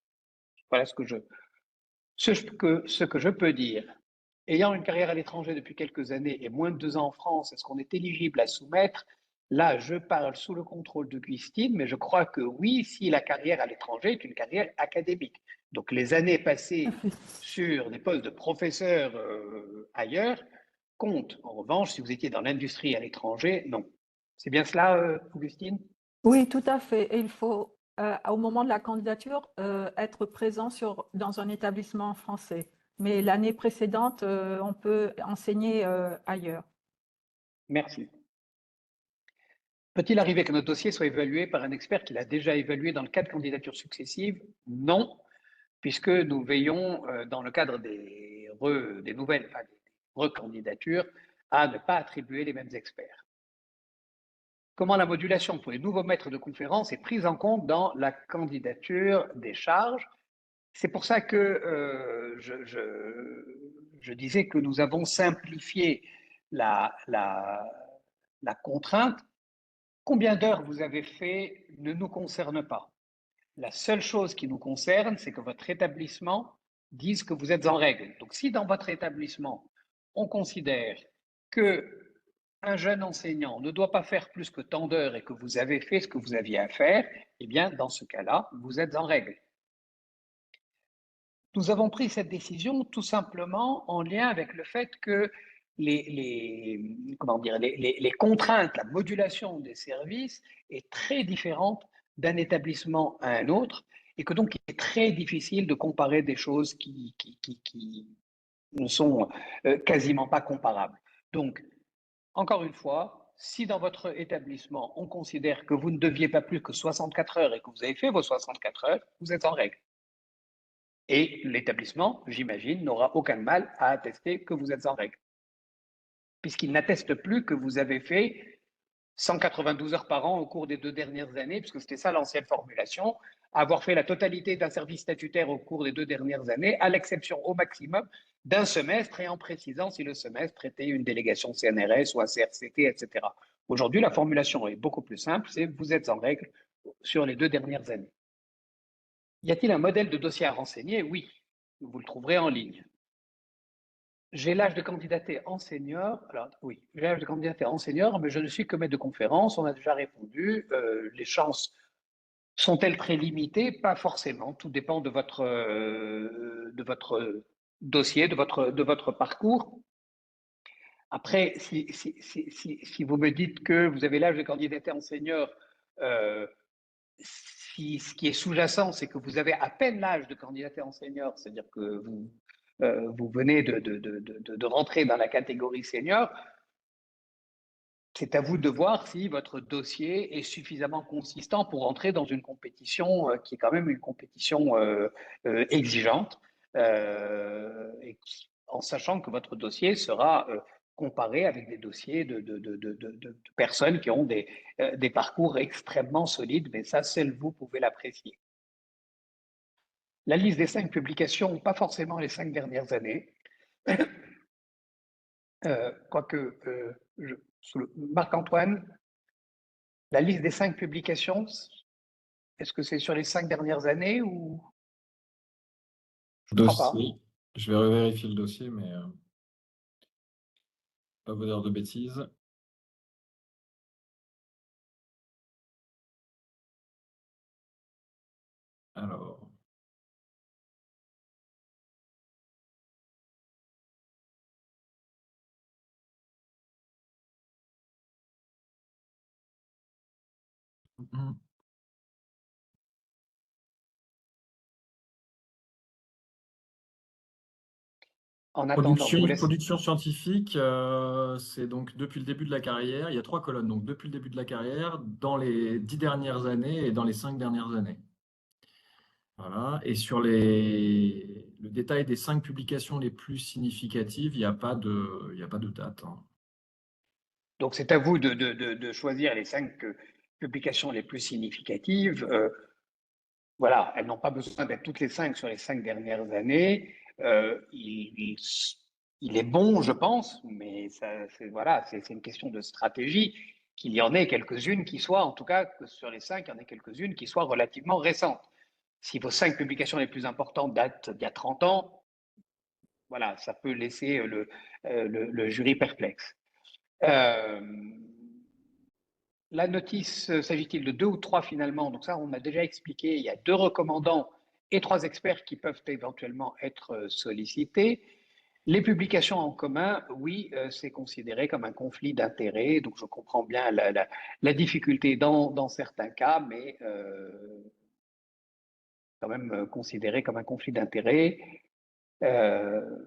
Voilà ce que je peux dire. Ayant une carrière à l'étranger depuis quelques années et moins de 2 ans en France, est-ce qu'on est éligible à soumettre? Là, je parle sous le contrôle de Gustine, mais je crois que oui, si la carrière à l'étranger est une carrière académique. Donc les années passées sur des postes de professeur ailleurs comptent. En revanche, si vous étiez dans l'industrie à l'étranger, non. C'est bien cela, Augustine? Oui, tout à fait. Et il faut, au moment de la candidature, être présent dans un établissement français. Mais l'année précédente, on peut enseigner ailleurs. Merci. Peut-il arriver que notre dossier soit évalué par un expert qui l'a déjà évalué dans le cadre de candidatures successives? Non, puisque nous veillons, dans le cadre des nouvelles recandidatures, à ne pas attribuer les mêmes experts. Comment la modulation pour les nouveaux maîtres de conférences est prise en compte dans la candidature des charges? C'est pour ça que je disais que nous avons simplifié la contrainte. Combien d'heures vous avez fait ne nous concerne pas. La seule chose qui nous concerne, c'est que votre établissement dise que vous êtes en règle. Donc, si dans votre établissement, on considère que un jeune enseignant ne doit pas faire plus que tant d'heures et que vous avez fait ce que vous aviez à faire, eh bien, dans ce cas-là, vous êtes en règle. Nous avons pris cette décision tout simplement en lien avec le fait que les contraintes, la modulation des services est très différente d'un établissement à un autre et que donc il est très difficile de comparer des choses qui ne sont quasiment pas comparables. Donc, encore une fois, si dans votre établissement, on considère que vous ne deviez pas plus que 64 heures et que vous avez fait vos 64 heures, vous êtes en règle. Et l'établissement, j'imagine, n'aura aucun mal à attester que vous êtes en règle, puisqu'il n'atteste plus que vous avez fait 192 heures par an au cours des 2 dernières années, puisque c'était ça l'ancienne formulation, avoir fait la totalité d'un service statutaire au cours des 2 dernières années, à l'exception au maximum d'un semestre, et en précisant si le semestre était une délégation CNRS ou un CRCT, etc. Aujourd'hui, la formulation est beaucoup plus simple, c'est vous êtes en règle sur les 2 dernières années. Y a-t-il un modèle de dossier à renseigner? Oui, vous le trouverez en ligne. J'ai l'âge de candidater en senior. Alors oui, j'ai l'âge de candidater en senior, mais je ne suis que maître de conférence. On a déjà répondu. Les chances sont-elles très limitées? Pas forcément. Tout dépend de votre dossier, de votre parcours. Après, si vous me dites que vous avez l'âge de candidater en senior, ce qui est sous-jacent, c'est que vous avez à peine l'âge de candidater en senior, c'est-à-dire que vous venez de rentrer dans la catégorie senior, c'est à vous de voir si votre dossier est suffisamment consistant pour entrer dans une compétition qui est quand même une compétition exigeante, en sachant que votre dossier sera comparé avec des dossiers de personnes qui ont des parcours extrêmement solides, mais ça, seul vous pouvez l'apprécier. La liste des 5 publications, pas forcément les 5 dernières années. quoique, Marc-Antoine, la liste des 5 publications, est-ce que c'est sur les 5 dernières années ou je ne crois pas. Dossier. Je vais revérifier le dossier, mais pas vous dire de bêtises. Alors. Mhm. En attendant, je vous laisse. Production scientifique, c'est donc depuis le début de la carrière. Il y a 3 colonnes. Donc depuis le début de la carrière, dans les 10 dernières années et dans les 5 dernières années. Voilà. Et sur le détail des 5 publications les plus significatives, il n'y a pas de date, hein. Donc, c'est à vous de choisir les 5 publications les plus significatives. Voilà, elles n'ont pas besoin d'être toutes les 5 sur les 5 dernières années. Il est bon, je pense, mais voilà, c'est une question de stratégie, qu'il y en ait quelques-unes qui soient, en tout cas, que sur les 5, il y en ait quelques-unes qui soient relativement récentes. Si vos 5 publications les plus importantes datent d'il y a 30 ans, voilà, ça peut laisser le jury perplexe. La notice, s'agit-il de 2 ou 3 finalement? Donc ça, on a déjà expliqué, il y a 2 recommandants et 3 experts qui peuvent éventuellement être sollicités. Les publications en commun, oui, c'est considéré comme un conflit d'intérêts, donc je comprends bien la difficulté dans certains cas, mais quand même considéré comme un conflit d'intérêts.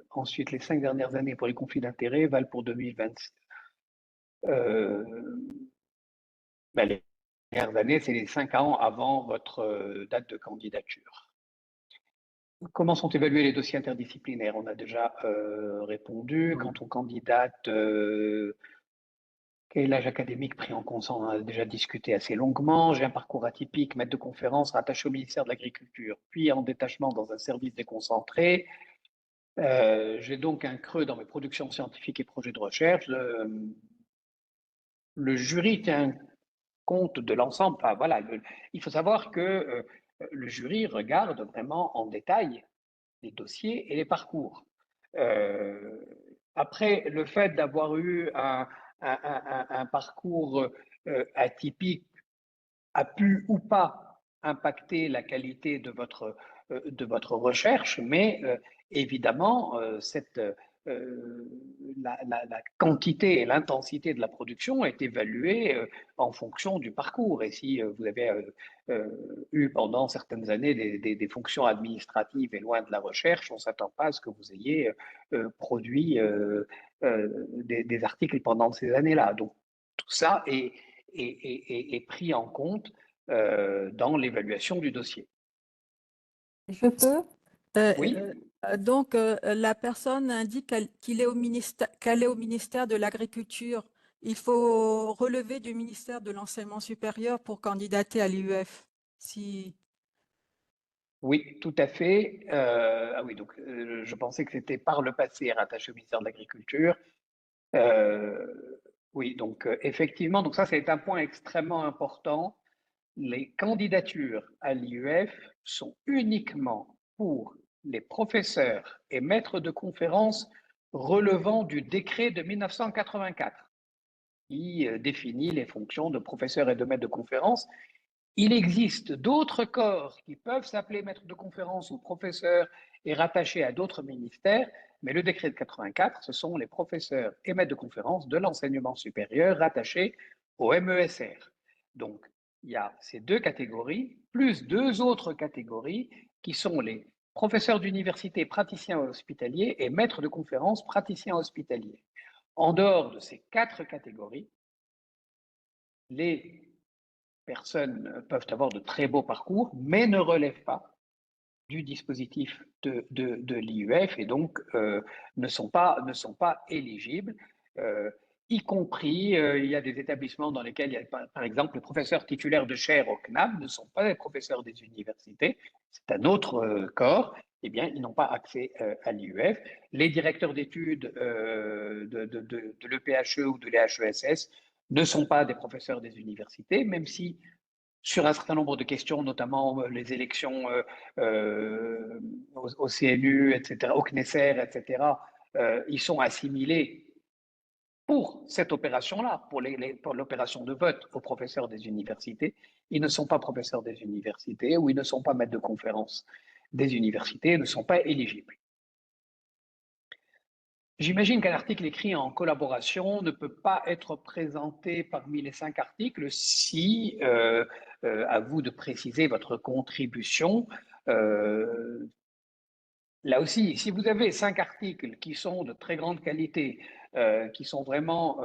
Ensuite, les 5 dernières années pour les conflits d'intérêts valent pour 2020. Les dernières années, c'est les 5 ans avant votre date de candidature. Comment sont évalués les dossiers interdisciplinaires? On a déjà répondu. Oui. Quand on candidate, quel est l'âge académique pris en compte? On en a déjà discuté assez longuement. J'ai un parcours atypique, maître de conférence rattaché au ministère de l'Agriculture, puis en détachement dans un service déconcentré. J'ai donc un creux dans mes productions scientifiques et projets de recherche. Le jury tient compte de l'ensemble. Enfin, voilà, il faut savoir que le jury regarde vraiment en détail les dossiers et les parcours. Après, le fait d'avoir eu un parcours atypique a pu ou pas impacter la qualité de votre recherche, mais évidemment, la quantité et l'intensité de la production est évaluée en fonction du parcours. Et si vous avez eu pendant certaines années des fonctions administratives et loin de la recherche, on ne s'attend pas à ce que vous ayez produit des articles pendant ces années-là. Donc tout ça est pris en compte dans l'évaluation du dossier. Je peux? Oui, Donc, la personne indique qu'elle est au ministère de l'Agriculture. Il faut relever du ministère de l'Enseignement supérieur pour candidater à l'IUF. Si... oui, tout à fait. Ah oui, donc je pensais que c'était par le passé rattaché au ministère de l'Agriculture. Oui, donc effectivement, donc ça c'est un point extrêmement important. Les candidatures à l'IUF sont uniquement pour les professeurs et maîtres de conférences relevant du décret de 1984 qui définit les fonctions de professeur et de maître de conférences. Il existe d'autres corps qui peuvent s'appeler maître de conférence ou professeur et rattachés à d'autres ministères, mais le décret de 84, ce sont les professeurs et maîtres de conférence de l'enseignement supérieur rattachés au MESR. Donc, il y a ces 2 catégories, plus 2 autres catégories qui sont les professeurs d'université praticiens hospitaliers et maîtres de conférence praticiens hospitaliers. En dehors de ces 4 catégories, les personnes peuvent avoir de très beaux parcours, mais ne relèvent pas du dispositif de l'IUF et donc ne sont pas éligibles, y compris, il y a des établissements dans lesquels il y a, par exemple, les professeurs titulaires de chaire au CNAM ne sont pas les professeurs des universités, c'est un autre corps eh bien, ils n'ont pas accès à l'IUF. Les directeurs d'études de l'EPHE ou de l'EHESS ne sont pas des professeurs des universités, même si sur un certain nombre de questions, notamment les élections au CNU, etc., au CNESER, etc., ils sont assimilés pour cette opération-là, pour l'opération de vote aux professeurs des universités. Ils ne sont pas professeurs des universités ou ils ne sont pas maîtres de conférences des universités, ne sont pas éligibles. J'imagine qu'un article écrit en collaboration ne peut pas être présenté parmi les 5 articles si, à vous de préciser votre contribution. Là aussi, si vous avez 5 articles qui sont de très grande qualité, qui sont vraiment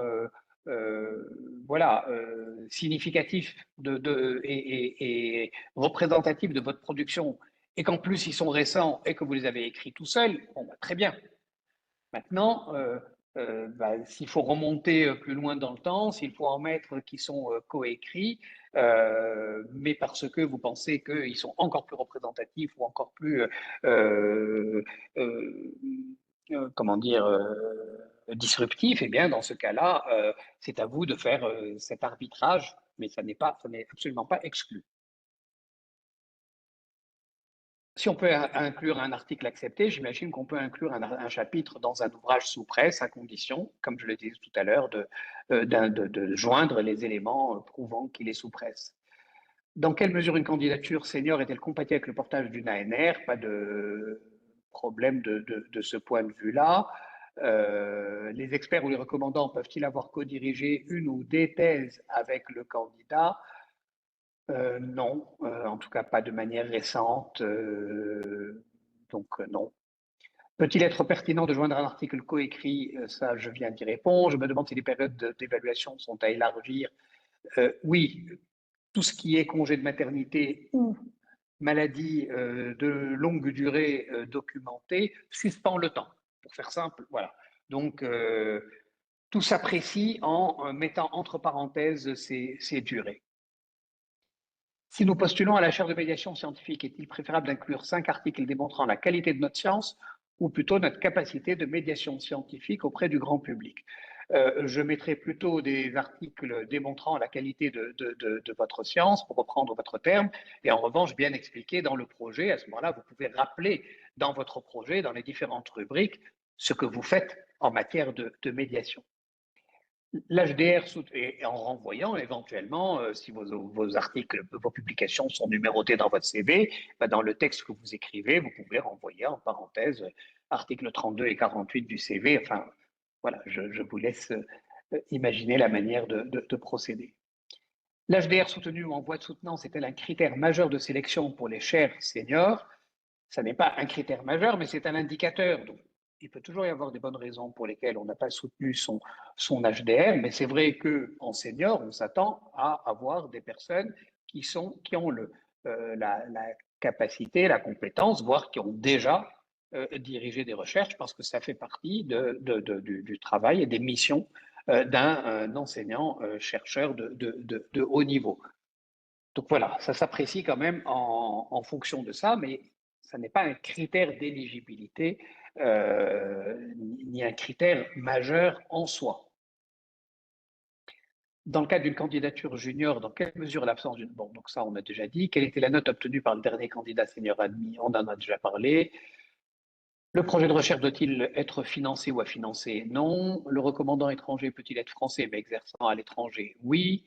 voilà, significatifs et représentatifs de votre production, et qu'en plus ils sont récents et que vous les avez écrits tout seul, bon, bah, très bien. Maintenant, s'il faut remonter plus loin dans le temps, s'il faut en mettre qui sont coécrits, mais parce que vous pensez qu'ils sont encore plus représentatifs ou encore plus, comment dire, disruptifs, eh bien, dans ce cas-là, c'est à vous de faire cet arbitrage, mais ça n'est absolument pas exclu. Si on peut inclure un article accepté, j'imagine qu'on peut inclure un chapitre dans un ouvrage sous presse à condition, comme je le disais tout à l'heure, de joindre les éléments prouvant qu'il est sous presse. Dans quelle mesure une candidature senior est-elle compatible avec le portage d'une ANR? Pas de problème de ce point de vue-là. Les experts ou les recommandants peuvent-ils avoir co-dirigé une ou des thèses avec le candidat? Non, en tout cas pas de manière récente, donc non. Peut-il être pertinent de joindre un article coécrit? Ça, je viens d'y répondre. Je me demande si les périodes d'évaluation sont à élargir. Oui, tout ce qui est congé de maternité ou maladie de longue durée documentée suspend le temps, pour faire simple. Voilà. Donc, tout s'apprécie en mettant entre parenthèses ces durées. Si nous postulons à la chaire de médiation scientifique, est-il préférable d'inclure 5 articles démontrant la qualité de notre science ou plutôt notre capacité de médiation scientifique auprès du grand public? Je mettrai plutôt des articles démontrant la qualité de votre science, pour reprendre votre terme, et en revanche bien expliqué dans le projet. À ce moment-là, vous pouvez rappeler dans votre projet, dans les différentes rubriques, ce que vous faites en matière de médiation. L'HDR, et en renvoyant éventuellement, si vos articles, vos publications sont numérotées dans votre CV, dans le texte que vous écrivez, vous pouvez renvoyer en parenthèse articles 32 et 48 du CV. Enfin, voilà, je vous laisse imaginer la manière de procéder. L'HDR soutenu ou en voie de soutenance est-elle un critère majeur de sélection pour les chaires seniors? Ça n'est pas un critère majeur, mais c'est un indicateur. Donc, il peut toujours y avoir des bonnes raisons pour lesquelles on n'a pas soutenu son HDR, mais c'est vrai qu'en senior, on s'attend à avoir des personnes qui ont la capacité, la compétence, voire qui ont déjà dirigé des recherches, parce que ça fait partie du travail et des missions d'un enseignant-chercheur de haut niveau. Donc voilà, ça s'apprécie quand même en fonction de ça, mais ça n'est pas un critère d'éligibilité ni un critère majeur en soi. Dans le cadre d'une candidature junior, dans quelle mesure l'absence d'une... Bon, donc ça, on a déjà dit. Quelle était la note obtenue par le dernier candidat senior admis? On en a déjà parlé. Le projet de recherche doit-il être financé ou à financer? Non. Le recommandant étranger peut-il être français mais exerçant à l'étranger? Oui.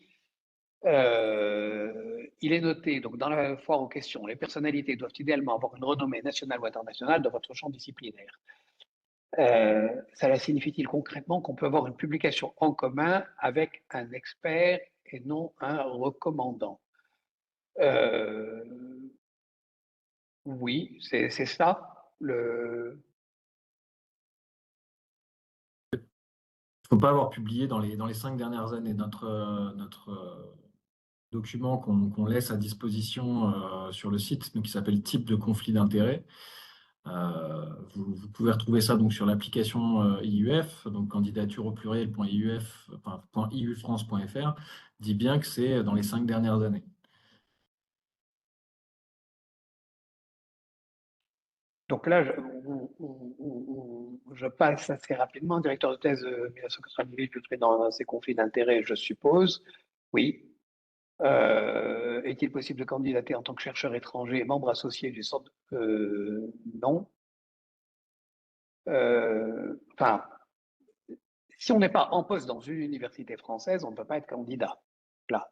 Il est noté, donc dans la foire aux questions, les personnalités doivent idéalement avoir une renommée nationale ou internationale dans votre champ disciplinaire. Cela signifie-t-il concrètement qu'on peut avoir une publication en commun avec un expert et non un recommandant? Oui, c'est ça. Il ne faut pas avoir publié dans les 5 dernières années. Notre document qu'on laisse à disposition sur le site, donc, qui s'appelle Type de conflit d'intérêts. Vous pouvez retrouver ça donc sur l'application IUF, donc candidature au pluriel.iufrance.fr, dit bien que c'est dans les 5 dernières années. Donc là, je passe assez rapidement. Directeur de thèse 1998, je serai dans ces conflits d'intérêts, je suppose. Oui. Est-il possible de candidater en tant que chercheur étranger et membre associé du centre? Non. Enfin, si on n'est pas en poste dans une université française, on ne peut pas être candidat. Là.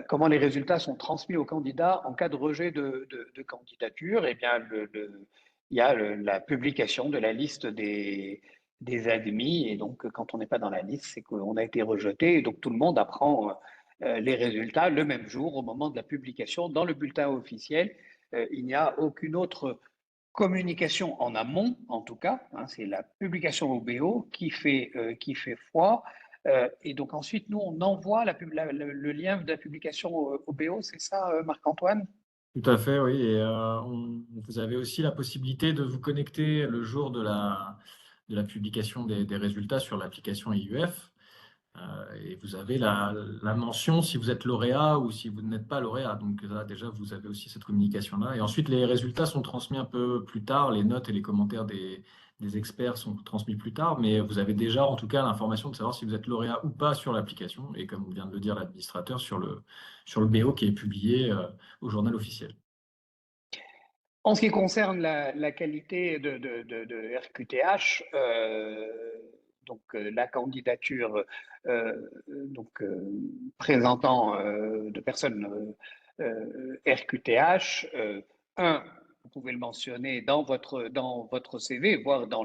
Comment les résultats sont transmis aux candidats en cas de rejet de candidature? Eh bien, il y a la publication de la liste des admis. Et donc, quand on n'est pas dans la liste, c'est qu'on a été rejeté. Et donc, tout le monde apprend les résultats le même jour, au moment de la publication, dans le bulletin officiel. Il n'y a aucune autre communication en amont, en tout cas. Hein, c'est la publication au BO qui fait foi. Et donc ensuite, nous, on envoie le lien de la publication au BO, c'est ça, Marc-Antoine? Tout à fait, oui. Et vous avez aussi la possibilité de vous connecter le jour de la publication des résultats sur l'application IUF. Et vous avez la mention si vous êtes lauréat ou si vous n'êtes pas lauréat. Donc là, déjà, vous avez aussi cette communication-là. Et ensuite, les résultats sont transmis un peu plus tard. Les notes et les commentaires des experts sont transmis plus tard. Mais vous avez déjà, en tout cas, l'information de savoir si vous êtes lauréat ou pas sur l'application. Et comme vient de le dire l'administrateur, sur le BO qui est publié au journal officiel. En ce qui concerne la qualité de RQTH, la candidature présentant de personnes RQTH, vous pouvez le mentionner dans votre CV, voire dans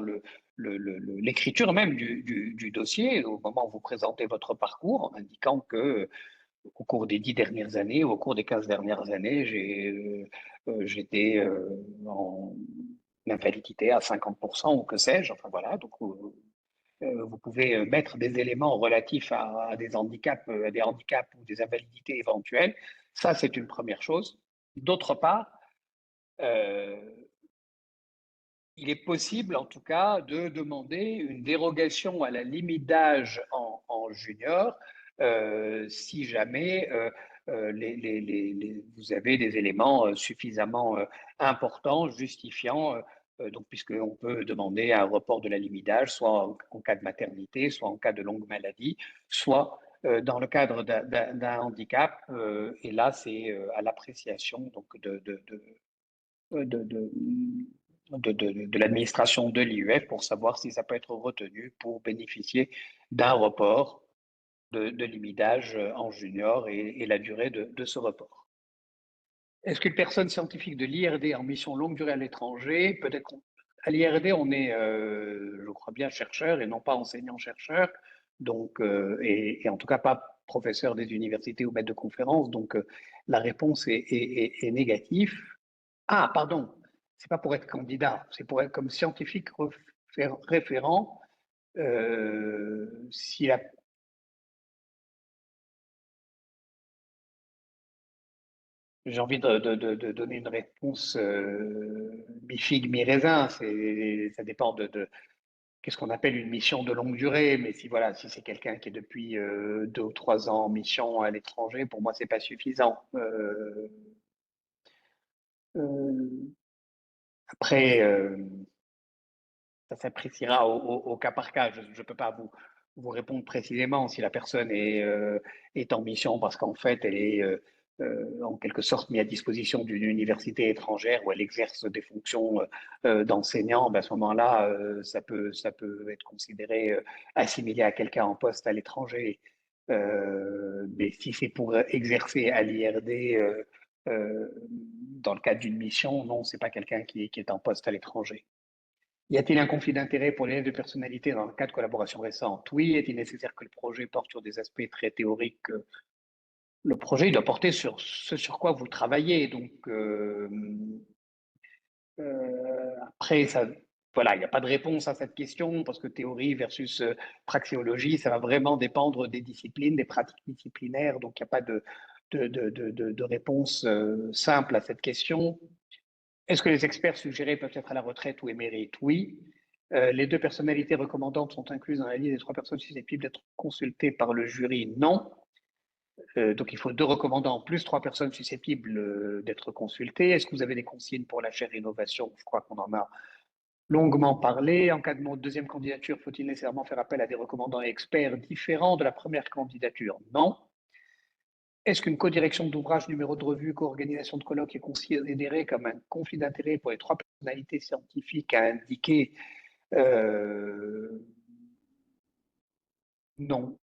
l'écriture même du dossier, au moment où vous présentez votre parcours, en indiquant que au cours des 10 dernières années, au cours des 15 dernières années, j'étais en invalidité à 50% ou que sais-je. Enfin voilà, donc vous pouvez mettre des éléments relatifs à des handicaps ou des invalidités éventuelles. Ça, c'est une première chose. D'autre part, il est possible, en tout cas, de demander une dérogation à la limite d'âge en junior si jamais vous avez des éléments suffisamment importants justifiant, donc puisqu'on peut demander un report de la limite d'âge, soit en cas de maternité, soit en cas de longue maladie, soit dans le cadre d'un handicap. Et là, c'est à l'appréciation donc de, de l'administration de l'IUF pour savoir si ça peut être retenu pour bénéficier d'un report de limite d'âge en junior et la durée de ce report. Est-ce qu'une personne scientifique de l'IRD en mission longue durée à l'étranger, peut-être à l'IRD, on est, je crois bien, chercheur et non pas enseignant-chercheur, donc, et en tout cas pas professeur des universités ou maître de conférences, donc la réponse est négative. Ah, pardon, c'est pas pour être candidat, c'est pour être comme scientifique référent. Si la... J'ai envie de donner une réponse mi-figue, mi-raisin. Ça dépend de qu'est-ce qu'on appelle une mission de longue durée. Mais si voilà, si c'est quelqu'un qui est depuis 2 ou 3 ans en mission à l'étranger, pour moi, c'est pas suffisant. Après. Ça s'appréciera au cas par cas. Je ne peux pas vous répondre précisément si la personne est en mission parce qu'en fait, elle est en quelque sorte mise à disposition d'une université étrangère où elle exerce des fonctions d'enseignant. Ben à ce moment-là, ça peut être considéré assimilé à quelqu'un en poste à l'étranger. Mais si c'est pour exercer à l'IRD dans le cadre d'une mission, non, c'est pas quelqu'un qui est en poste à l'étranger. Y a-t-il un conflit d'intérêt pour l'élève de personnalité dans le cas de collaboration récente? Oui. Est-il nécessaire que le projet porte sur des aspects très théoriques? Le projet doit porter sur ce sur quoi vous travaillez. Donc, après, voilà, il n'y a pas de réponse à cette question parce que théorie versus praxéologie, ça va vraiment dépendre des disciplines, des pratiques disciplinaires. Donc, il n'y a pas de réponse simple à cette question. Est-ce que les experts suggérés peuvent être à la retraite ou émérites? Oui. Les 2 personnalités recommandantes sont incluses dans la liste des 3 personnes susceptibles d'être consultées par le jury? Non. Donc, il faut 2 recommandants plus 3 personnes susceptibles d'être consultées. Est-ce que vous avez des consignes pour la chaire innovation? Je crois qu'on en a longuement parlé. En cas de deuxième candidature, faut-il nécessairement faire appel à des recommandants et experts différents de la première candidature? Non. Est-ce qu'une codirection d'ouvrage, numéro de revue, co-organisation de colloques est considérée comme un conflit d'intérêts pour les 3 personnalités scientifiques à indiquer? Non.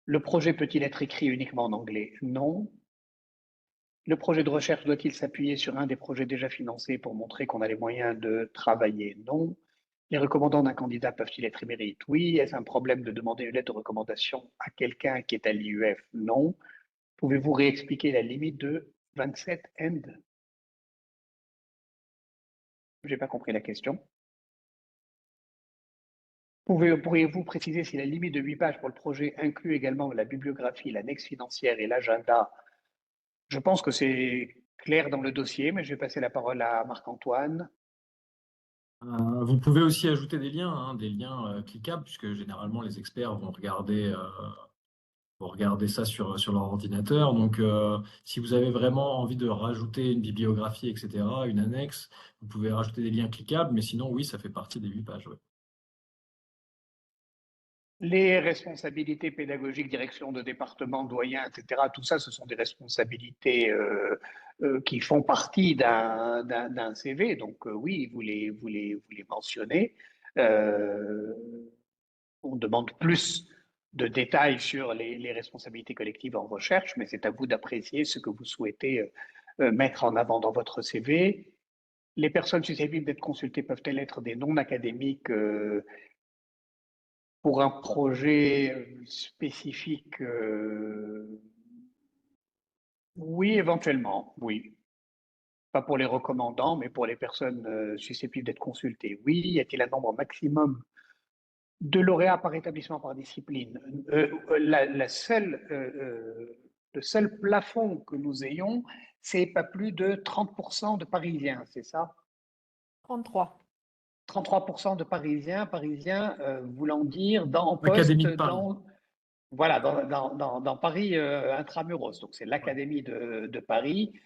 Le projet peut-il être écrit uniquement en anglais? Non. Le projet de recherche doit-il s'appuyer sur un des projets déjà financés pour montrer qu'on a les moyens de travailler? Non. Les recommandants d'un candidat peuvent-ils être émérites? Oui. Est-ce un problème de demander une lettre de recommandation à quelqu'un qui est à l'IUF? Non. Pouvez-vous réexpliquer la limite de 27 end? Je n'ai pas compris la question. Pourriez-vous préciser si la limite de 8 pages pour le projet inclut également la bibliographie, l'annexe financière et l'agenda? Je pense que c'est clair dans le dossier, mais je vais passer la parole à Marc-Antoine. Vous pouvez aussi ajouter des liens cliquables, puisque généralement les experts vont regarder ça sur leur ordinateur. Donc, si vous avez vraiment envie de rajouter une bibliographie, etc., une annexe, vous pouvez rajouter des liens cliquables, mais sinon, oui, ça fait partie des 8 pages. Ouais. Les responsabilités pédagogiques, direction de département, doyen, etc., tout ça, ce sont des responsabilités qui font partie d'un CV. Donc, oui, vous les mentionnez. On demande plus de détails sur les responsabilités collectives en recherche, mais c'est à vous d'apprécier ce que vous souhaitez mettre en avant dans votre CV. Les personnes susceptibles d'être consultées peuvent-elles être des non-académiques pour un projet spécifique? Oui, éventuellement, oui. Pas pour les recommandants, mais pour les personnes susceptibles d'être consultées. Oui, y a-t-il un nombre maximum de lauréats par établissement, par discipline? Le seul plafond que nous ayons, c'est pas plus de 30% de Parisiens, c'est ça? 33. 33% de Parisiens voulant dire dans Académie poste de Paris. voilà, dans Paris intramuros. Donc c'est Ouais. l'Académie de Paris.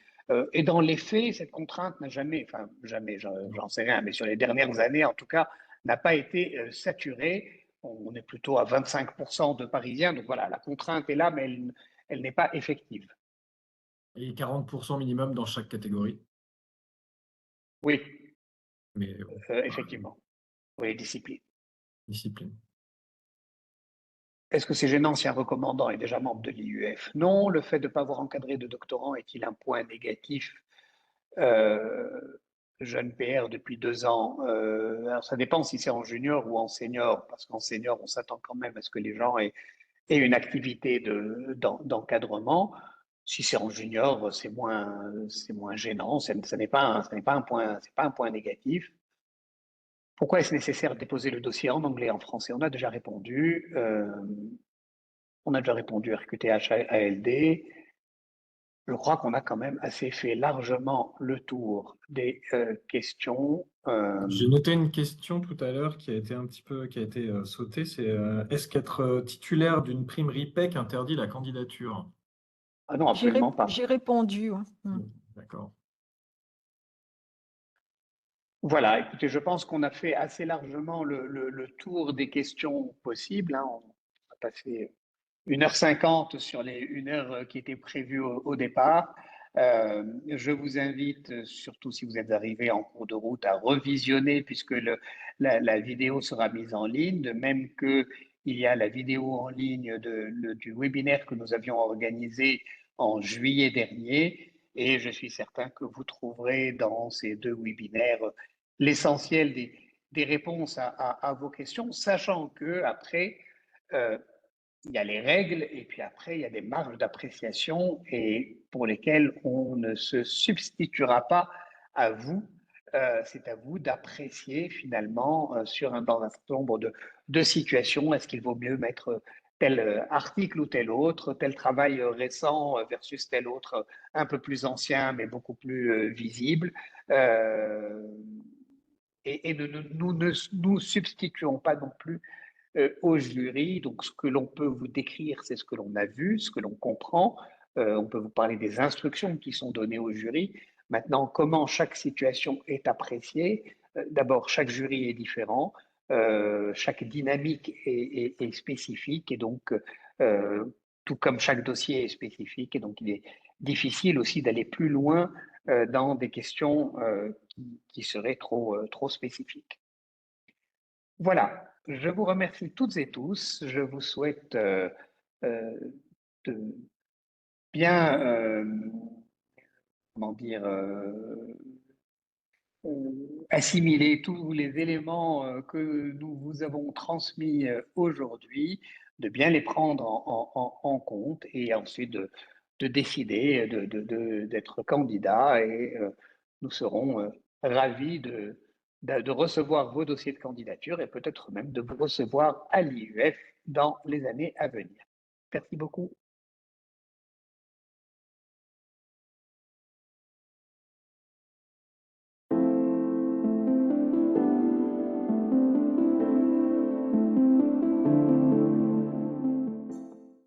Et dans les faits, cette contrainte n'a jamais, enfin jamais, j'en sais rien, mais sur les dernières années en tout cas, n'a pas été saturée. On est plutôt à 25% de Parisiens. Donc voilà, la contrainte est là, mais elle n'est pas effective. Et 40% minimum dans chaque catégorie. Oui, Mais bon, effectivement. Oui, discipline. discipline. Est-ce que c'est gênant si un recommandant est déjà membre de l'IUF? Non. Le fait de ne pas avoir encadré de doctorant est-il un point négatif? euh, Jeune PR depuis 2 ans. Alors ça dépend si c'est en junior ou en senior, parce qu'en senior, on s'attend quand même à ce que les gens aient une activité d'encadrement. Si c'est en junior, c'est moins gênant. Ce n'est pas, c'est pas un point négatif. Pourquoi est-ce nécessaire de déposer le dossier en anglais et en français? On a déjà répondu. On a déjà répondu RQTH ALD. Je crois qu'on a quand même assez fait largement le tour des questions. J'ai noté une question tout à l'heure qui a été sautée, c'est est-ce qu'être titulaire d'une prime RIPEC interdit la candidature? Ah non, absolument pas. J'ai répondu. Ouais. D'accord. Voilà, écoutez, je pense qu'on a fait assez largement le tour des questions possibles, hein. On a passé 1h50 sur les 1 heure qui était prévue au départ. Je vous invite, surtout si vous êtes arrivé en cours de route, à revisionner puisque la vidéo sera mise en ligne, de même que il y a la vidéo en ligne du webinaire que nous avions organisé en juillet dernier. Et je suis certain que vous trouverez dans ces 2 webinaires l'essentiel des réponses à vos questions, sachant que après, il y a les règles et puis après, il y a des marges d'appréciation et pour lesquelles on ne se substituera pas à vous. C'est à vous d'apprécier finalement dans un certain nombre de situations. Est-ce qu'il vaut mieux mettre tel article ou tel autre, tel travail récent versus tel autre un peu plus ancien mais beaucoup plus visible. Et nous ne nous substituons pas non plus au jury. Donc, ce que l'on peut vous décrire, c'est ce que l'on a vu, ce que l'on comprend. On peut vous parler des instructions qui sont données au jury. Maintenant, comment chaque situation est appréciée? D'abord, chaque jury est différent, chaque dynamique est spécifique, et donc, tout comme chaque dossier est spécifique, et donc il est difficile aussi d'aller plus loin dans des questions qui seraient trop spécifiques. Voilà, je vous remercie toutes et tous. Je vous souhaite de bien, comment dire, assimiler tous les éléments que nous vous avons transmis aujourd'hui, de bien les prendre en compte, et ensuite de décider d'être candidat, et nous serons ravis de recevoir vos dossiers de candidature, et peut-être même de vous recevoir à l'IUF dans les années à venir. Merci beaucoup.